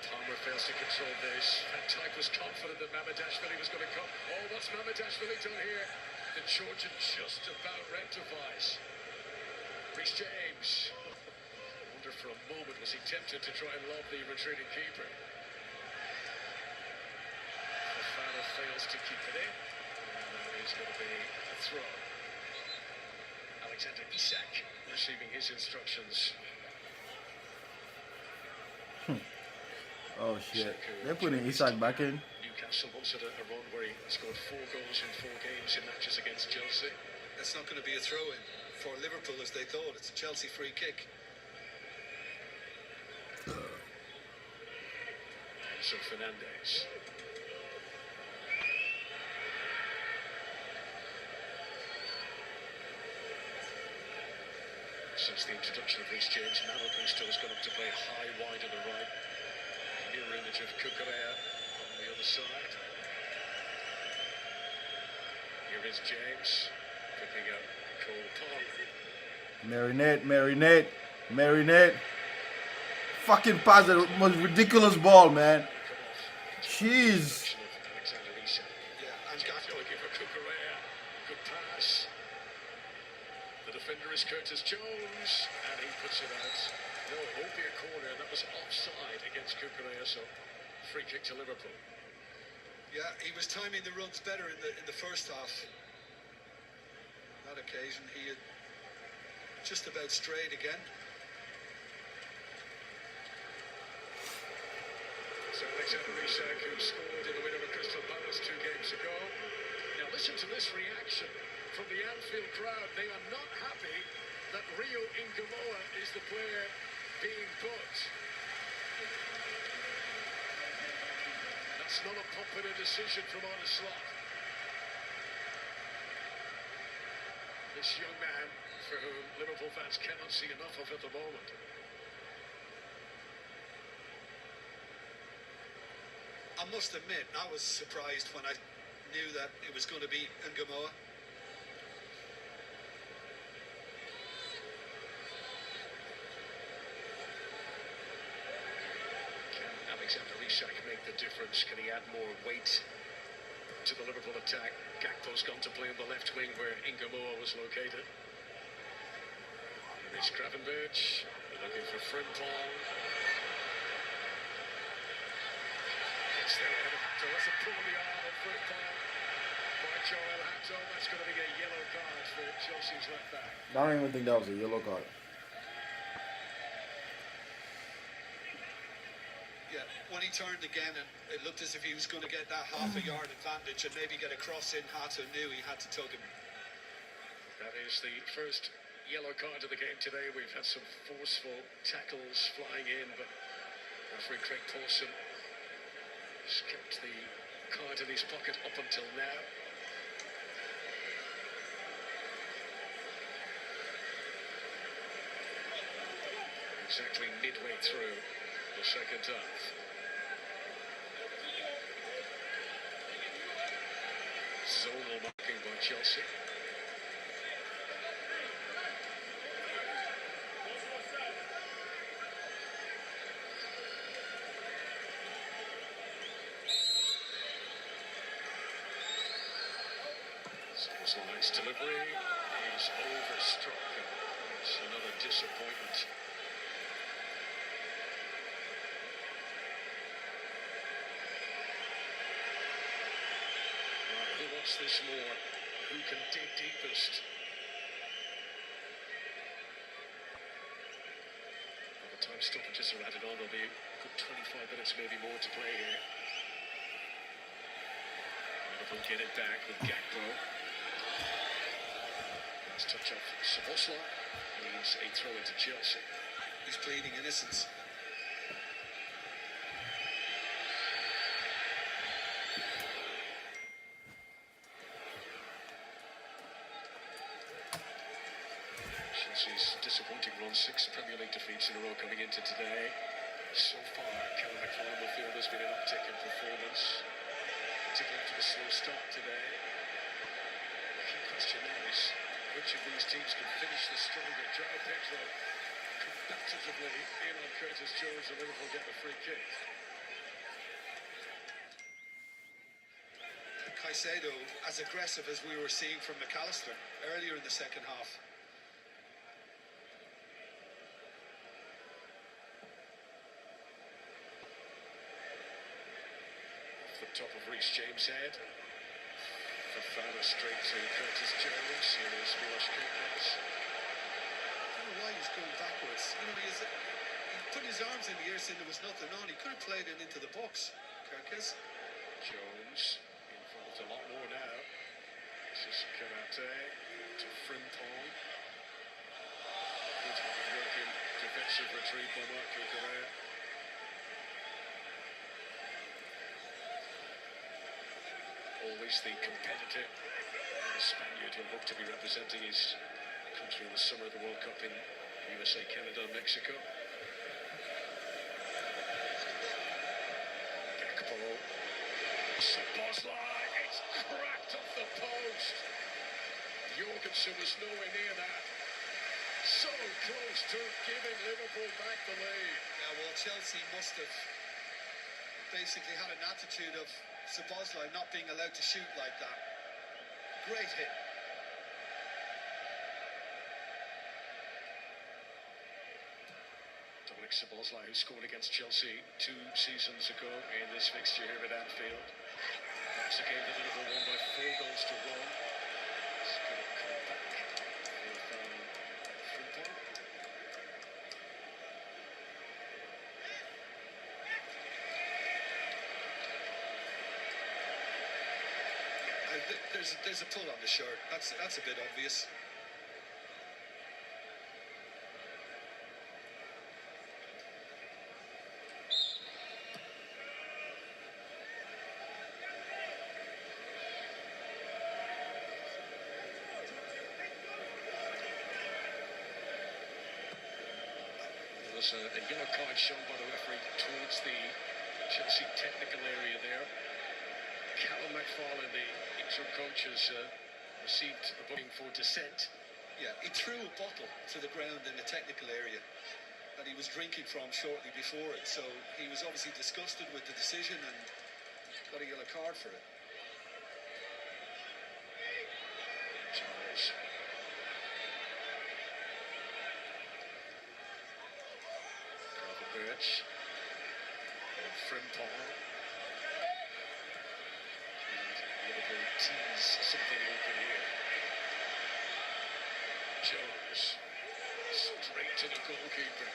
Palmer fails to control this. Van Dijk was confident that Mamardashvili was going to come. Oh, what's Mamardashvili done here? The Georgian just about rectifies. Reece James. I wonder for a moment, was he tempted to try and lob the retreating keeper? Fofana fails to keep it in. And that is going to be a throw. Alexander Isak receiving his instructions. Oh shit. They're putting Isak back in. Newcastle once had a run where he scored 4 goals in 4 games in matches against Chelsea. That's not going to be a throw-in for Liverpool as they thought. It's a Chelsea free kick. Enzo Fernandez. Since the introduction of Reece James, Malo Gusto has gone up to play high wide on the right. Mirror image of Cucurella on the other side. Here is James picking up Cole Palmer. Marinate, marinate, marinate. Fucking pass the most ridiculous ball, man. Jeez. Alexander Isak. Yeah, and Gakpo looking for Cucurella. Good pass. The defender is Curtis Jones, and he puts it out. No, it won't be a corner. That was offside against Cucurella, so free kick to Liverpool. yeah, he was timing the runs better in the first half. On that occasion, he had just about strayed again. So Alexander Isak, who scored in the win over Crystal Palace 2 games ago. Now listen to this reaction from the Anfield crowd. They are not happy that Rio Ingamoa is the player being put. That's not a popular decision from on the slot. This young man, for whom Liverpool fans cannot see enough of at the moment. I must admit, I was surprised when I knew that it was going to be Ngamoa. Can Alexander Isak make the difference? Can he add more weight to the Liverpool attack? Gakpo's gone to play on the left wing where Ngamoa was located. Here is Gravenberch looking for Frimpong. Gets there ahead of Hato. That's a pull on the arm of Frimpong by Joel Hato. That's going to be a yellow card for Chelsea's left back. I don't even think that was a yellow card. Yeah, when he turned again, and it looked as if he was going to get that half a yard advantage and maybe get a cross in, Hato knew he had to tug him. That is the first yellow card of the game today. We've had some forceful tackles flying in, but referee Craig Pawson has kept the card in his pocket up until now. Exactly midway through the second half. Zonal marking by Chelsea. Nice delivery is overstruck. It's another disappointment. Right, who wants this more? Who can dig deepest? By the time stoppages are added on, there'll be a good 25 minutes, maybe more to play here. Liverpool get it back with Gakpo. Nice touch off Szoboszlai. Needs a throw into Chelsea. He's pleading innocence. Chelsea's disappointing run, 6 Premier League defeats in a row coming into today. So far, Callum McLaren will feel there's been an uptick in performance, particularly to the slow start today. The key question now is which of these teams can finish the stronger. João Pedro combatively in on Curtis Jones, and Liverpool get the free kick. Caicedo as aggressive as we were seeing from McAllister earlier in the second half. Off the top of Reece James' head. Fafana straight to Curtis Jones. Here is Milos Kerkez. I don't know why he's going backwards. You know, he put his arms in the air saying there was nothing on. He could have played it into the box, Kerkez. Jones involved a lot more now. This is Karate to Frimpong. Good hard-working defensive retrieve by Marco Correa. Always the competitor. The Spaniard will look to be representing his country in the summer of the World Cup in USA, Canada and Mexico. Gakpo Szoboszlai, it's cracked off the post. Jorgensen was nowhere near that. So close to giving Liverpool back the lead. Yeah, well, Chelsea must have basically had an attitude of Szoboszlai not being allowed to shoot like that. Great hit. Dominic Szoboszlai, who scored against Chelsea 2 seasons ago in this fixture here at Anfield. That was a game that Liverpool won by 4 goals to 1. It's going to come back with Frimpong. There's a pull on the shirt. That's a bit obvious. There was a yellow card shown by the referee towards the Chelsea technical area there. Callum McFarlane, the interim coach, has received the booking for dissent. Yeah, he threw a bottle to the ground in the technical area that he was drinking from shortly before it. So he was obviously disgusted with the decision and got a yellow card for it. Charles. Birch, Frimpong, and Liverpool tease something open here. Jones, straight to the goalkeeper.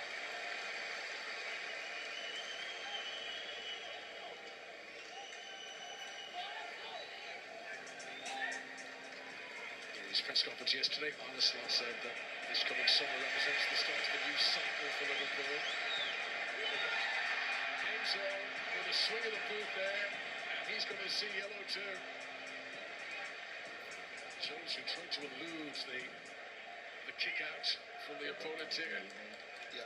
In his press conference yesterday, Arneslot said that this coming summer represents the start of a new cycle for Liverpool. So with a swing of the boot there, and he's going to see yellow too. Jones, who tried to elude the kick out from the opponent here. Yeah,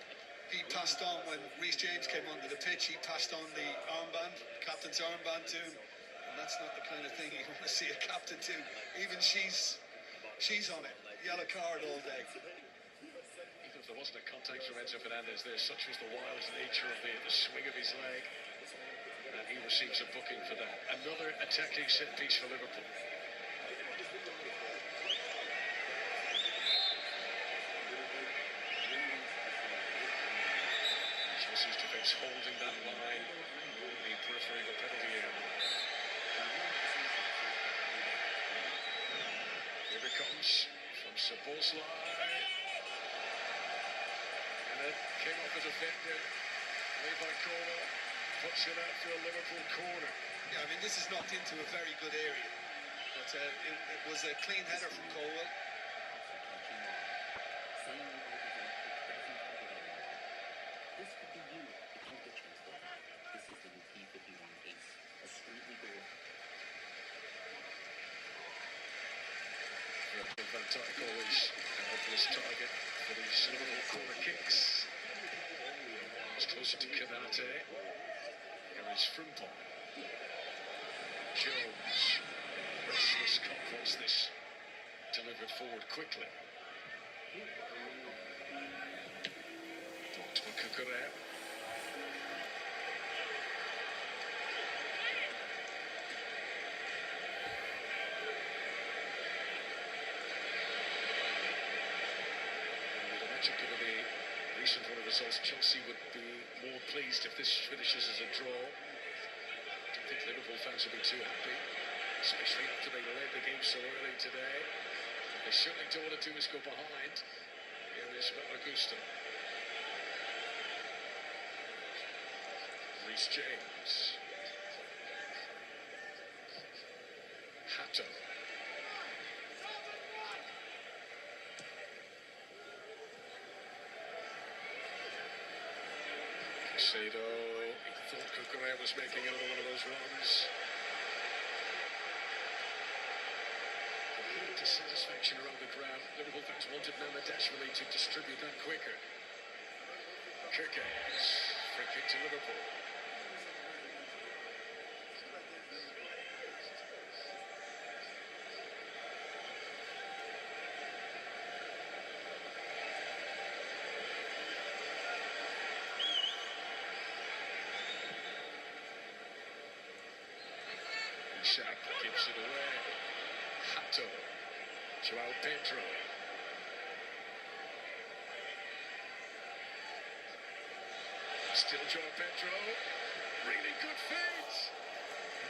he passed on when Reece James came onto the pitch. He passed on the armband, captain's armband to him, and that's not the kind of thing you want to see a captain do. Even she's on it. Yellow card all day. If there wasn't a contact from Enzo Fernandez there, such was the wild nature of the swing of his leg, and he receives a booking for that. Another attacking set piece for Liverpool. Chelsea's defence holding that line on the periphery of the penalty area. Here it comes from Szoboszlai. Came off a defender, made by corner, puts it out for a Liverpool corner. Yeah, I mean, this is knocked into a very good area, but it was a clean header from Colwell. This could be you if you get transferred. This is the new P51 Ace, a street legal. Van Dijk always an obvious target for these Liverpool corner kicks. It's closer to Kanate. Here is Frimpong. Jones. Restless Cup wants this delivered forward quickly. Blocked by Cucurella. Given the recent run of results, Chelsea would be more pleased if this finishes as a draw. I don't think Liverpool fans will be too happy, especially after they led the game so early today. What they certainly don't want to do is go behind. Here is Augusto. Reece James. Hato. Caicedo, he thought Cucurella was making another one of those runs. Dissatisfaction around the ground. Liverpool fans wanted Namadashvili to distribute that quicker. Kirkes, free kick to Liverpool. Isak gives it away. Hato. Joao Pedro. Still Joao Pedro. Really good feet.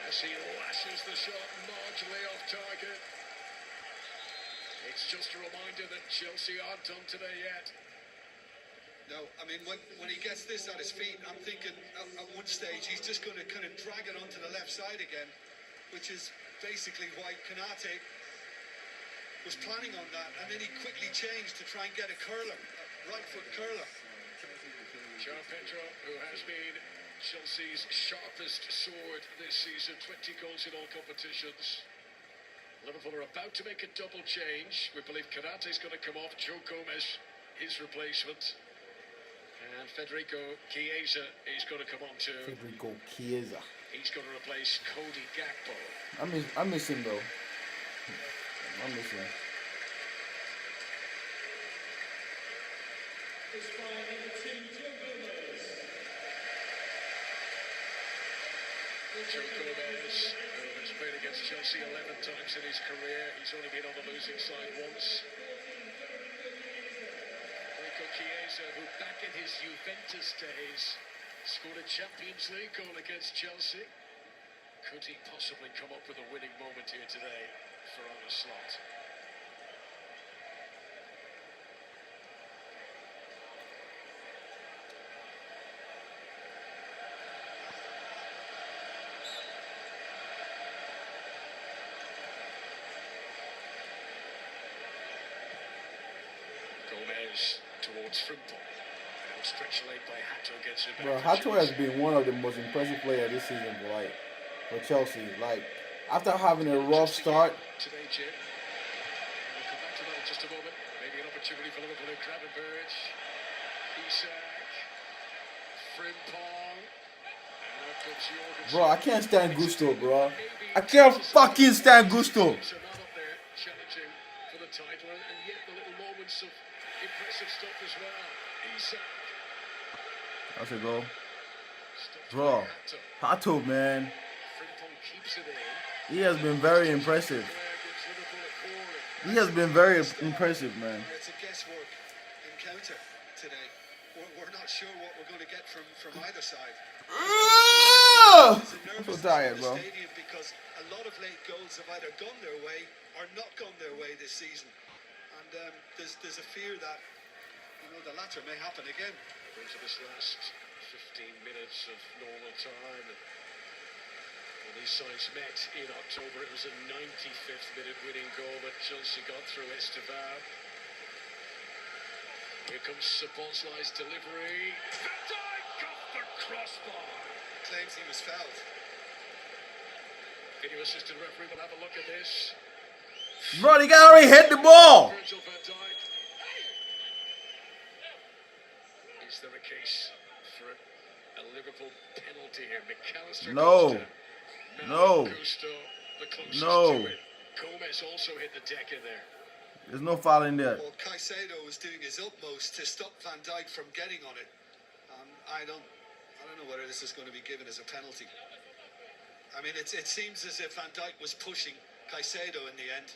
As he lashes the shot marginally off target. It's just a reminder that Chelsea aren't done today yet. No, I mean, when he gets this at his feet, I'm thinking at one stage he's just going to kind of drag it onto the left side again, which is basically why Kanate was planning on that, and then he quickly changed to try and get a curler, a right foot curler. Joao Pedro, who has been Chelsea's sharpest sword this season, 20 goals in all competitions. Liverpool are about to make a double change. We believe Kanate's going to come off. Joe Gomez, his replacement. And Federico Chiesa is going to come on too. Federico Chiesa. He's going to replace Cody Gakpo. I miss him though. I miss him. Joe Gomez, who has played against Chelsea 11 times in his career. He's only been on the losing side once. Federico Chiesa, who back in his Juventus days scored a Champions League goal against Chelsea. Could he possibly come up with a winning moment here today for on the slot? Gomez towards Frimpong. Outstretched leg by Hato gets it back. Bro, Hato has been one of the most impressive players this season for Chelsea. Like, after having a rough start. Today, Jim. We'll come back to that in just a moment. Maybe an opportunity for Liverpool to Gravenberch. Isak. Frimpong. And out comes Jorgensen. Bro, I can't stand Gusto, bro. I can't fucking stand Gusto. Are not up there challenging for the title, and yet the little moments of impressive stuff as well. Isak. That's a goal. Bro, Hato, man. Frimpong keeps it in. He has been very impressive. He has been very impressive, man. It's a guesswork encounter today. We're not sure what we're going to get from either side. I'm so tired, bro. Because a lot of late goals have either gone their way or not gone their way this season, and there's a fear that the latter may happen again. Into this last 15 minutes of normal time. When these sides met in October, it was a 95th minute winning goal that Chelsea got through Estevao. Here comes Szoboszlai's delivery. Van Dijk off the crossbar. Claims he was fouled. Video assistant referee will have a look at this. Bro, the guy already hit the ball. Virgil van Dijk. Is there a case for a Liverpool penalty here? McAllister No. goes down. No. Gusto, the closest No. to it. Gomez also hit the deck in there. There's no foul in there. Well, Caicedo was doing his utmost to stop Van Dijk from getting on it. I don't know whether this is going to be given as a penalty. I mean, it seems as if Van Dijk was pushing Caicedo in the end.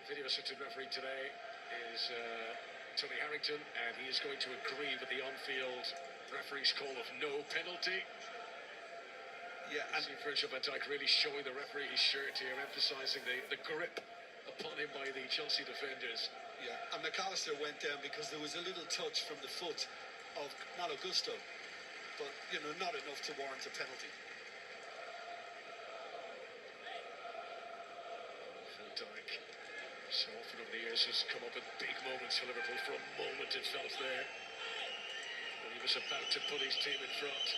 Video assistant referee today is Tony Harrington, and he is going to agree with the on-field referee's call of no penalty. Yeah, and Virgil van Dijk really showing the referee his shirt here, emphasising the grip upon him by the Chelsea defenders. yeah, and McAllister went down because there was a little touch from the foot of Malo Gusto, but not enough to warrant a penalty. Van Dijk, so often over the years, has come up with big moments for Liverpool. For a moment, it felt there when he was about to put his team in front.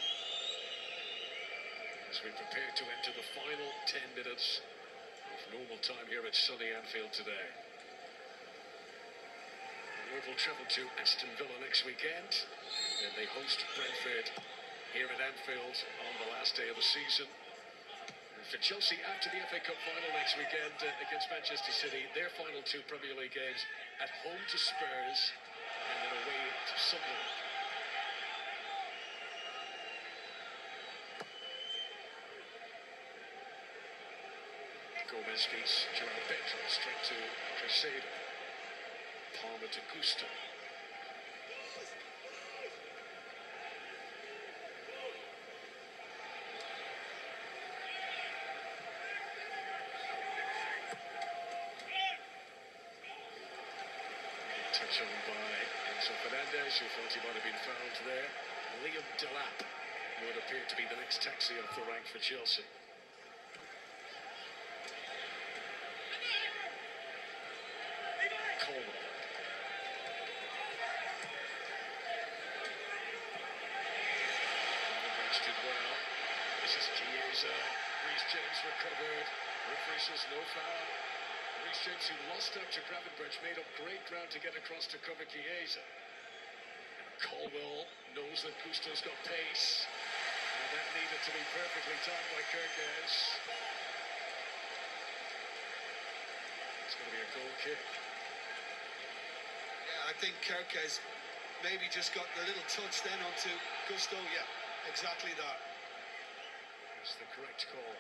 As we prepare to enter the final 10 minutes of normal time here at sunny Anfield today. Liverpool travel to Aston Villa next weekend, and then they host Brentford here at Anfield on the last day of the season. And for Chelsea, after the FA Cup final next weekend against Manchester City, their final two Premier League games at home to Spurs and then away to Sunderland. Gomez beats Joao Pedro straight to Caicedo. Palmer to Gusto. Touch on by Enzo Fernandez, who thought he might have been fouled there. Liam Delap would appear to be the next taxi off the rank for Chelsea. Coleman. Bench did well. This is Chiesa. Reece James recovered. Referee says no foul. Reece James, who lost out to Gravenberch, made up great ground to get across to cover Chiesa. Colwell knows that Gusto's got pace. And that needed to be perfectly timed by Kirkes. It's going to be a goal kick. Yeah, I think Kirkes maybe just got the little touch then onto Gusto. Yeah, exactly that. It's the correct call.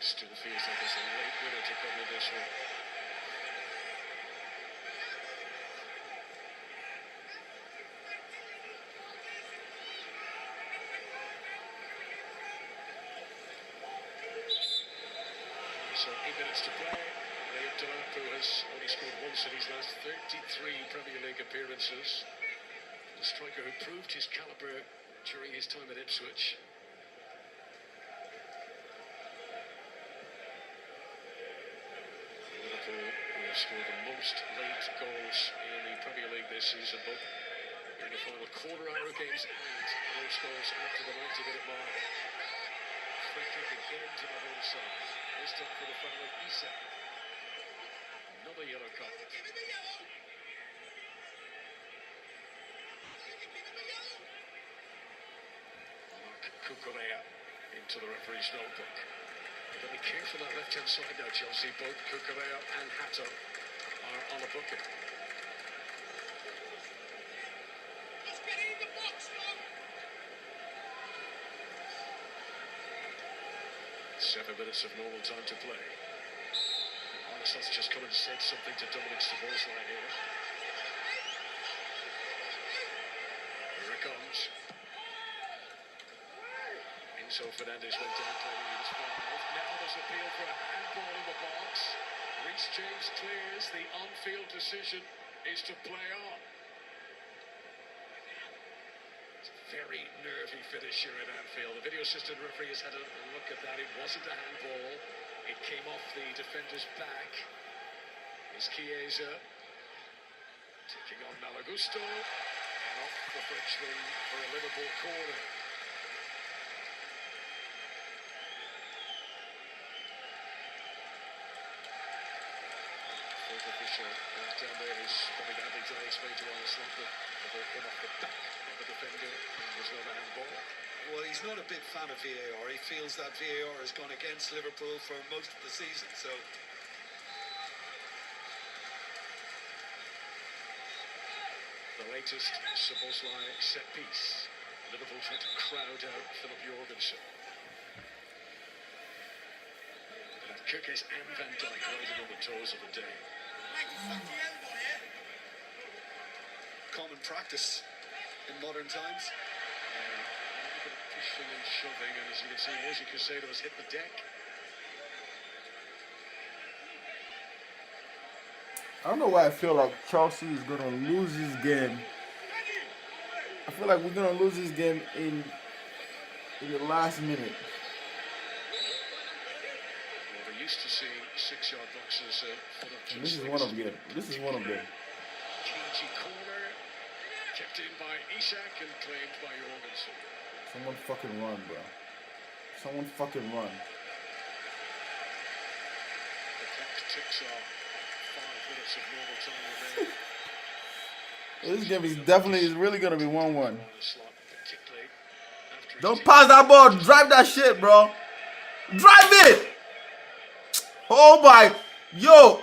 Still feels like it's a late winner to come with this one. So 8 minutes to play. Liam Delap, who has only scored once in his last 33 Premier League appearances. The striker who proved his calibre during his time at Ipswich. Liverpool, who have scored the most late goals in the Premier League this season, both in the final quarter-hour games and most goals after the 90-minute mark. Free kick again to the home side. This time for the foul of Isak. Another yellow card. Mark Cucurella into the referee's notebook. They've got to be careful that left-hand side now, Chelsea. Both Cucurella and Hato are on a bucket. 7 minutes of normal time to play. Arneson's just come and said something to Dominic Szoboszlai here. Here it comes. Enzo Fernandez went down claiming he was fouled. Now there's appeal for a handball in the box. Reece James clears. The on-field decision is to play on. Very nervy finisher at Anfield. The video assistant referee has had a look at that. It wasn't a handball. It came off the defender's back. It's Chiesa taking on Malagusto and off the Frenchman for a Liverpool corner. Fourth official down there who's probably badly to explain to Arsenal that the ball came off the back of the defender and was not a handball. Well, he's not a big fan of VAR. He feels that VAR has gone against Liverpool for most of the season, so... The latest Szoboszlai set piece. Liverpool trying to crowd out Philip Jorgensen. But Kirkes and Van Dijk riding on the toes of the day. Common practice in modern times. Pushing and shoving, and as you can see, Moisés Caicedo has hit the deck. I don't know why I feel like Chelsea is gonna lose this game. I feel like we're gonna lose this game in the last minute. Well, we're used to seeing 6-yard boxes full of And this is one of them. This is one of them. Cagey corner, kept in by Isak and claimed by Jorgensen. Someone fucking run, bro. Someone fucking run. The clock ticks off. 5 minutes of normal time remaining. This game is really gonna be 1-1. Particularly after Don't pass that ball. Drive that shit, bro. Drive it. Oh my, yo.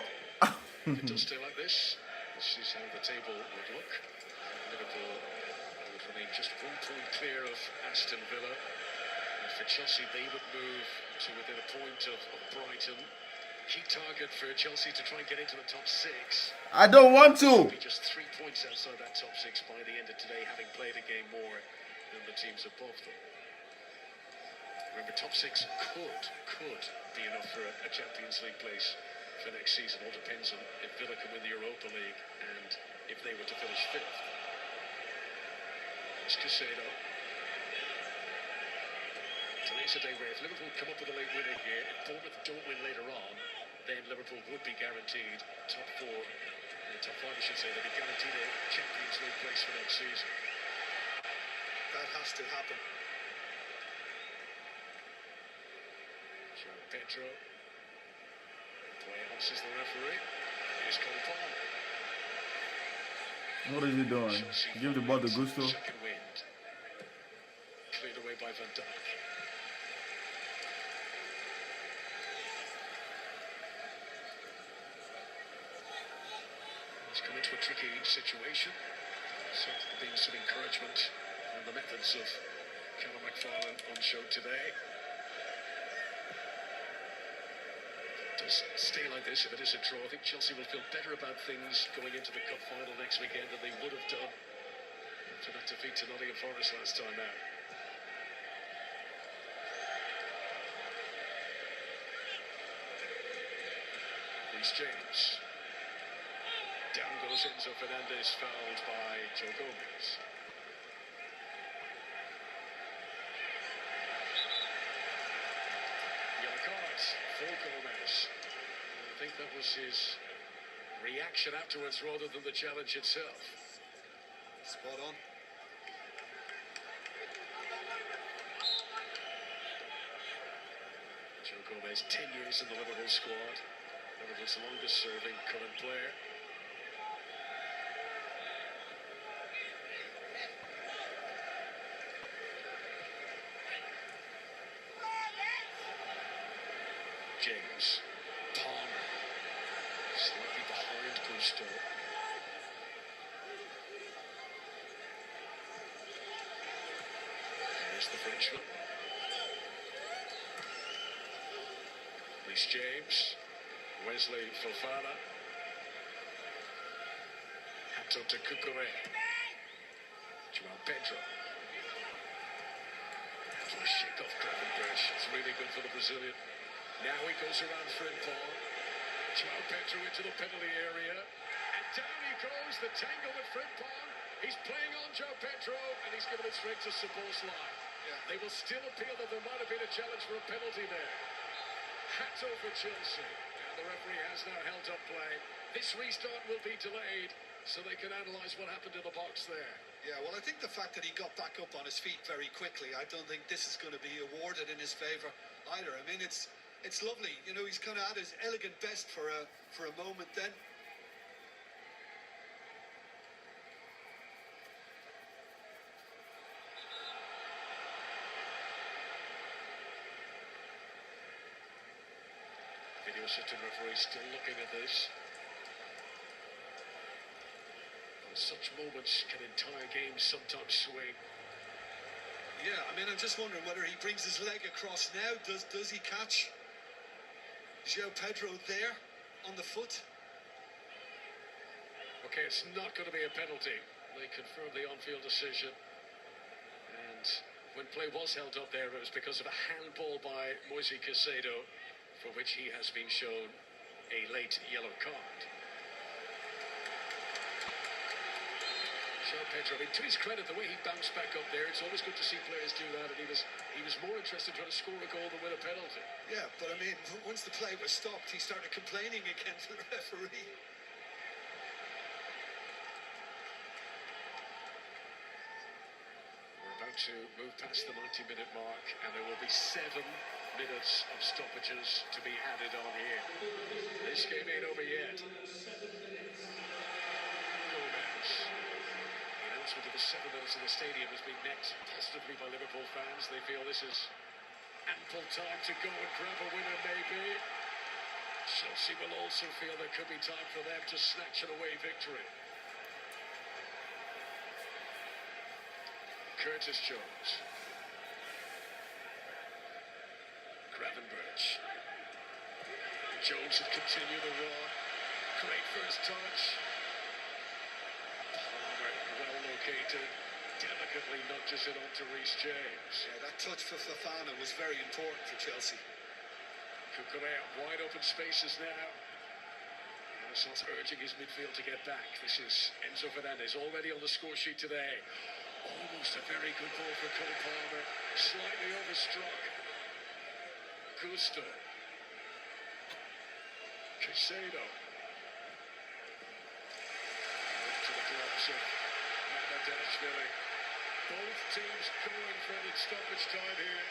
If it does stay like this, This is how the table would look. Liverpool would remain just 1 point clear of Aston Villa. And for Chelsea, they would move to within a point of Brighton. Key target for Chelsea to try and get into the top 6. I don't want to. Be just 3 points outside that top 6 by the end of today, having played a game more than the teams above them. Remember, top 6 could be enough for a Champions League place for next season. All depends on if Villa can win the Europa League and if they were to finish 5th. It's Casado. Today's a day where if Liverpool come up with a late winner here, if Bournemouth don't win later on, then Liverpool would be guaranteed top 4, top 5 I should say, they'd be guaranteed a Champions League place for next season. That has to happen. João Pedro. Play answers the referee. Here's Cole Palmer. What is he doing? Give the ball to Gusto. Second wind. Cleared away by Van Dijk. He's come into a tricky situation. Certainly been some encouragement on the methods of Callum McFarlane on show today. It does stay like this if it is a draw. I think Chelsea will feel better about things going into the cup final next weekend than they would have done after that defeat to Nottingham Forest last time out. Reece James. Down goes Enzo Fernandez, fouled by Joe Gomez. Yellow cards for Gomez. I think that was his reaction afterwards rather than the challenge itself. Spot on. Joe Gomez, 10 years in the Liverpool squad. Liverpool's longest serving current player. James, Palmer, slightly behind Gusto. There's the Frenchman. Reece James, Wesley Fofana. Hato to Cucurella. João Pedro. That's a shake off Gravenberch. It's really good for the Brazilian. Now he goes around Frimpong. João Pedro into the penalty area. And down he goes, the tangle with Frimpong. He's playing on João Pedro, and he's given it straight to Sabot's line. Yeah. They will still appeal that there might have been a challenge for a penalty there. Hato for Chelsea. And the referee has now held up play. This restart will be delayed, so they can analyse what happened in the box there. Yeah, well, I think the fact that he got back up on his feet very quickly, I don't think this is going to be awarded in his favour either. I mean, it's lovely, you know. He's kind of at his elegant best for a moment then. Video assistant referee still looking at this. And such moments can entire games sometimes swing. Yeah, I mean, I'm just wondering whether he brings his leg across now. Does he catch João Pedro there on the foot? Okay, it's not going to be a penalty. They confirmed the on-field decision. And when play was held up there, it was because of a handball by Moise Caicedo, for which he has been shown a late yellow card. João Pedro, I mean, to his credit, the way he bounced back up there, it's always good to see players do that, and he was more interested in trying to score a goal than win a penalty. Yeah, but I mean, once the play was stopped, he started complaining again to the referee. We're about to move past the 90-minute mark, and there will be 7 minutes of stoppages to be added on here. This game ain't over yet. Of the 7 minutes in the stadium has been met positively by Liverpool fans. They feel this is ample time to go and grab a winner, maybe. Chelsea will also feel there could be time for them to snatch an away victory. Curtis Jones. Gravenberch. Jones would continue the run. Great first touch. Palmer well located. Delicately nudges it onto Reece James. Yeah, that touch for Fofana was very important for Chelsea. Kukurea, wide open spaces now. Arsenal's urging his midfield to get back. This is Enzo Fernandez already on the score sheet today. Almost a very good ball for Cole Palmer. Slightly overstruck. Gusto. Caicedo. To the gloves of Mamadashvili. Both teams going for the stoppage time here.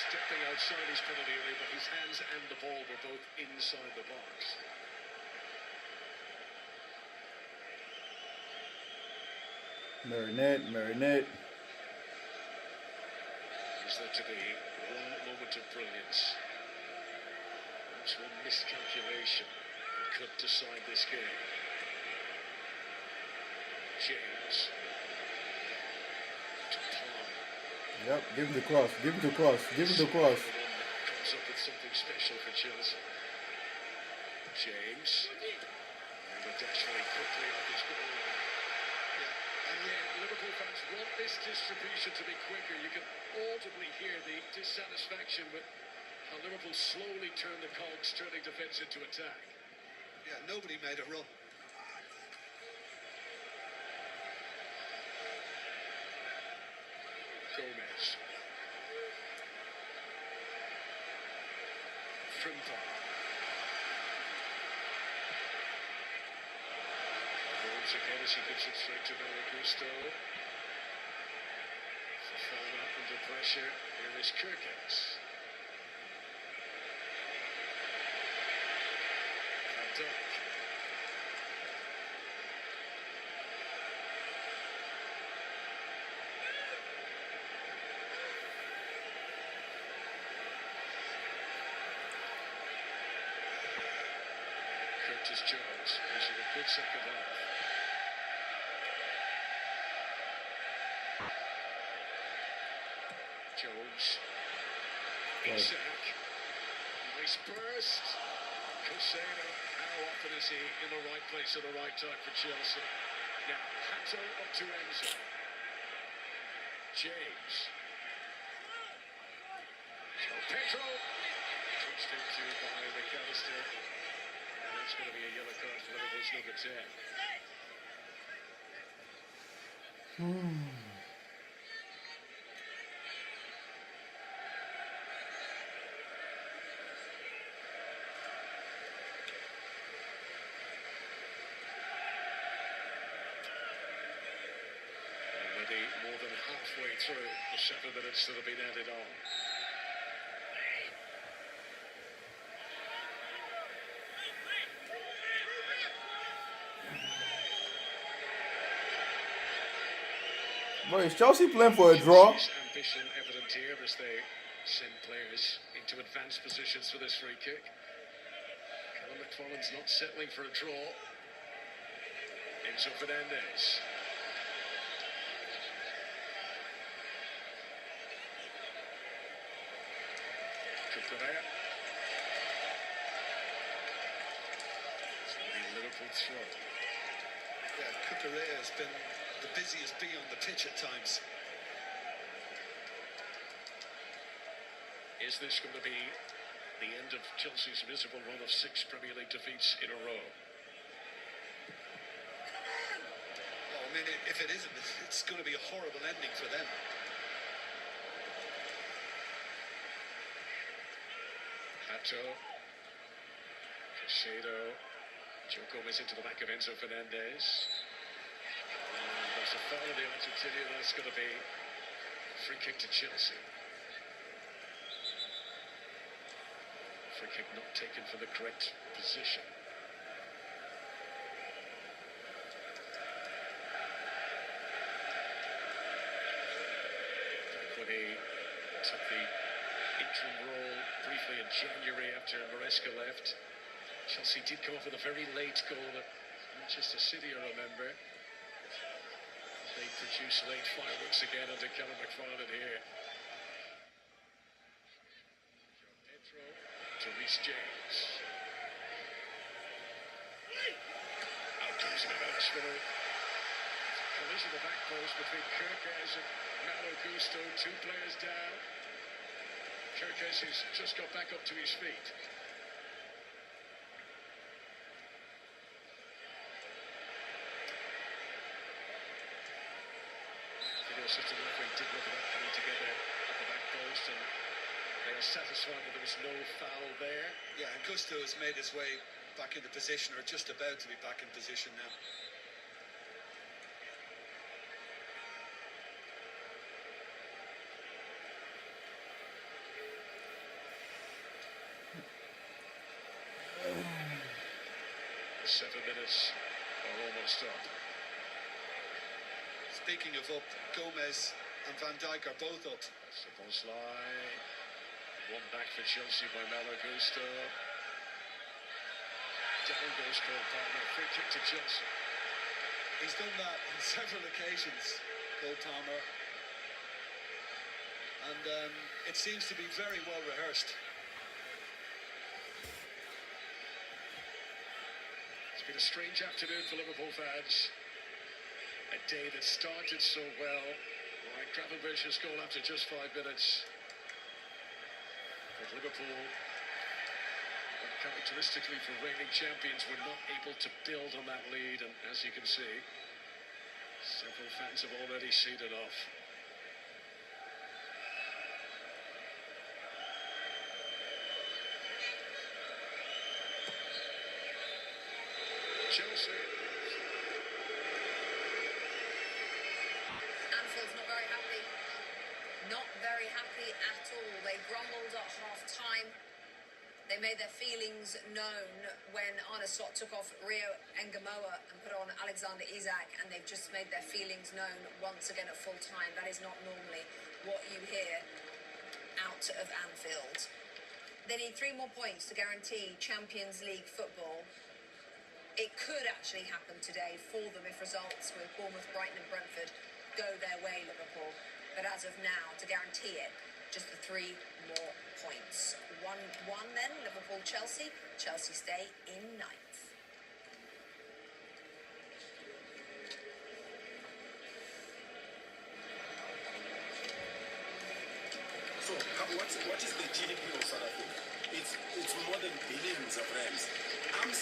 Stepping outside his penalty area, but his hands and the ball were both inside the box. Marinette. Is there to be one moment of brilliance? It's one miscalculation that could decide this game. James. To Palmer. Yep, give him the cross. Comes up with something special for Chelsea. James. And Dashvili quickly off his goal line. And yet, Liverpool fans want this distribution to be quicker. You can audibly hear the dissatisfaction with how Liverpool slowly turn the cogs, turning defence into attack. Yeah, nobody made a run. Gomez. Frimpong. Once again as he gives it straight to Gusto. Fofana under pressure. Here is Kirkes. Van Dijk. Curtis Jones using a good second half. Jones. Isak. Nice burst. Caicedo. How often is he in the right place at the right time for Chelsea? Now, Hato up to Enzo. James. Pedro. Pushed into by McAllister. And it's going to be a yellow card for Liverpool's number 10. Already more than halfway through the 7 minutes that have been added on. Boy, is Chelsea playing for a draw? Ambition evident here as they send players into advanced positions for this free kick. Callum McFarlane's not settling for a draw. Enzo Fernandez. Kukurea. Liverpool throw. Yeah, Kukurea has been the busiest bee on the pitch at times. Is this going to be the end of Chelsea's miserable run of 6 Premier League defeats in a row? Oh, I mean, if it isn't, it's going to be a horrible ending for them. Hato. Caicedo. Joe Gomez into the back of Enzo Fernandez. There's a foul of the Argentinian. That's going to be a free kick to Chelsea. Free kick not taken for the correct position. Back when he took the interim role briefly in January after Maresca left, Chelsea did come up with a very late goal at Manchester City, I remember. They produce late fireworks again under Callum McFarlane here. Pedro to Reece James. Out comes Navarro. Collision the back post between Kirkes and Malo Gusto. Two players down. Kirkes has just got back up to his feet. Video system referee did look at that coming together at the back post, and they are satisfied that there was no foul there. Yeah, and Gusto has made his way back into position, or just about to be back in position now. The 7 minutes are almost up. Speaking of up, Gomez and Van Dijk are both up. Sabonslai, one back for Chelsea by Malo Gusto. Down goes Cole Palmer, free kick to Chelsea. He's done that on several occasions, Cole Palmer. And it seems to be very well rehearsed. It's been a strange afternoon for Liverpool fans. A day that started so well. Like Gravenberch's goal after just 5 minutes. But Liverpool, uncharacteristically for reigning champions, were not able to build on that lead. And as you can see, several fans have already seen it off. Chelsea. Anfield's not very happy. Not very happy at all. They grumbled at half-time. They made their feelings known when Arne Slot took off Rio Ngamoa and put on Alexander Isak, and they've just made their feelings known once again at full-time. That is not normally what you hear out of Anfield. They need 3 more points to guarantee Champions League football. It could actually happen today for them if results with Bournemouth, Brighton and Brentford go their way, Liverpool. But as of now, to guarantee it, just the 3 more points. 1-1 then, Liverpool-Chelsea. Chelsea stay in 9th. So, what is the GDP of South Africa? It's more than billions of rands. I'm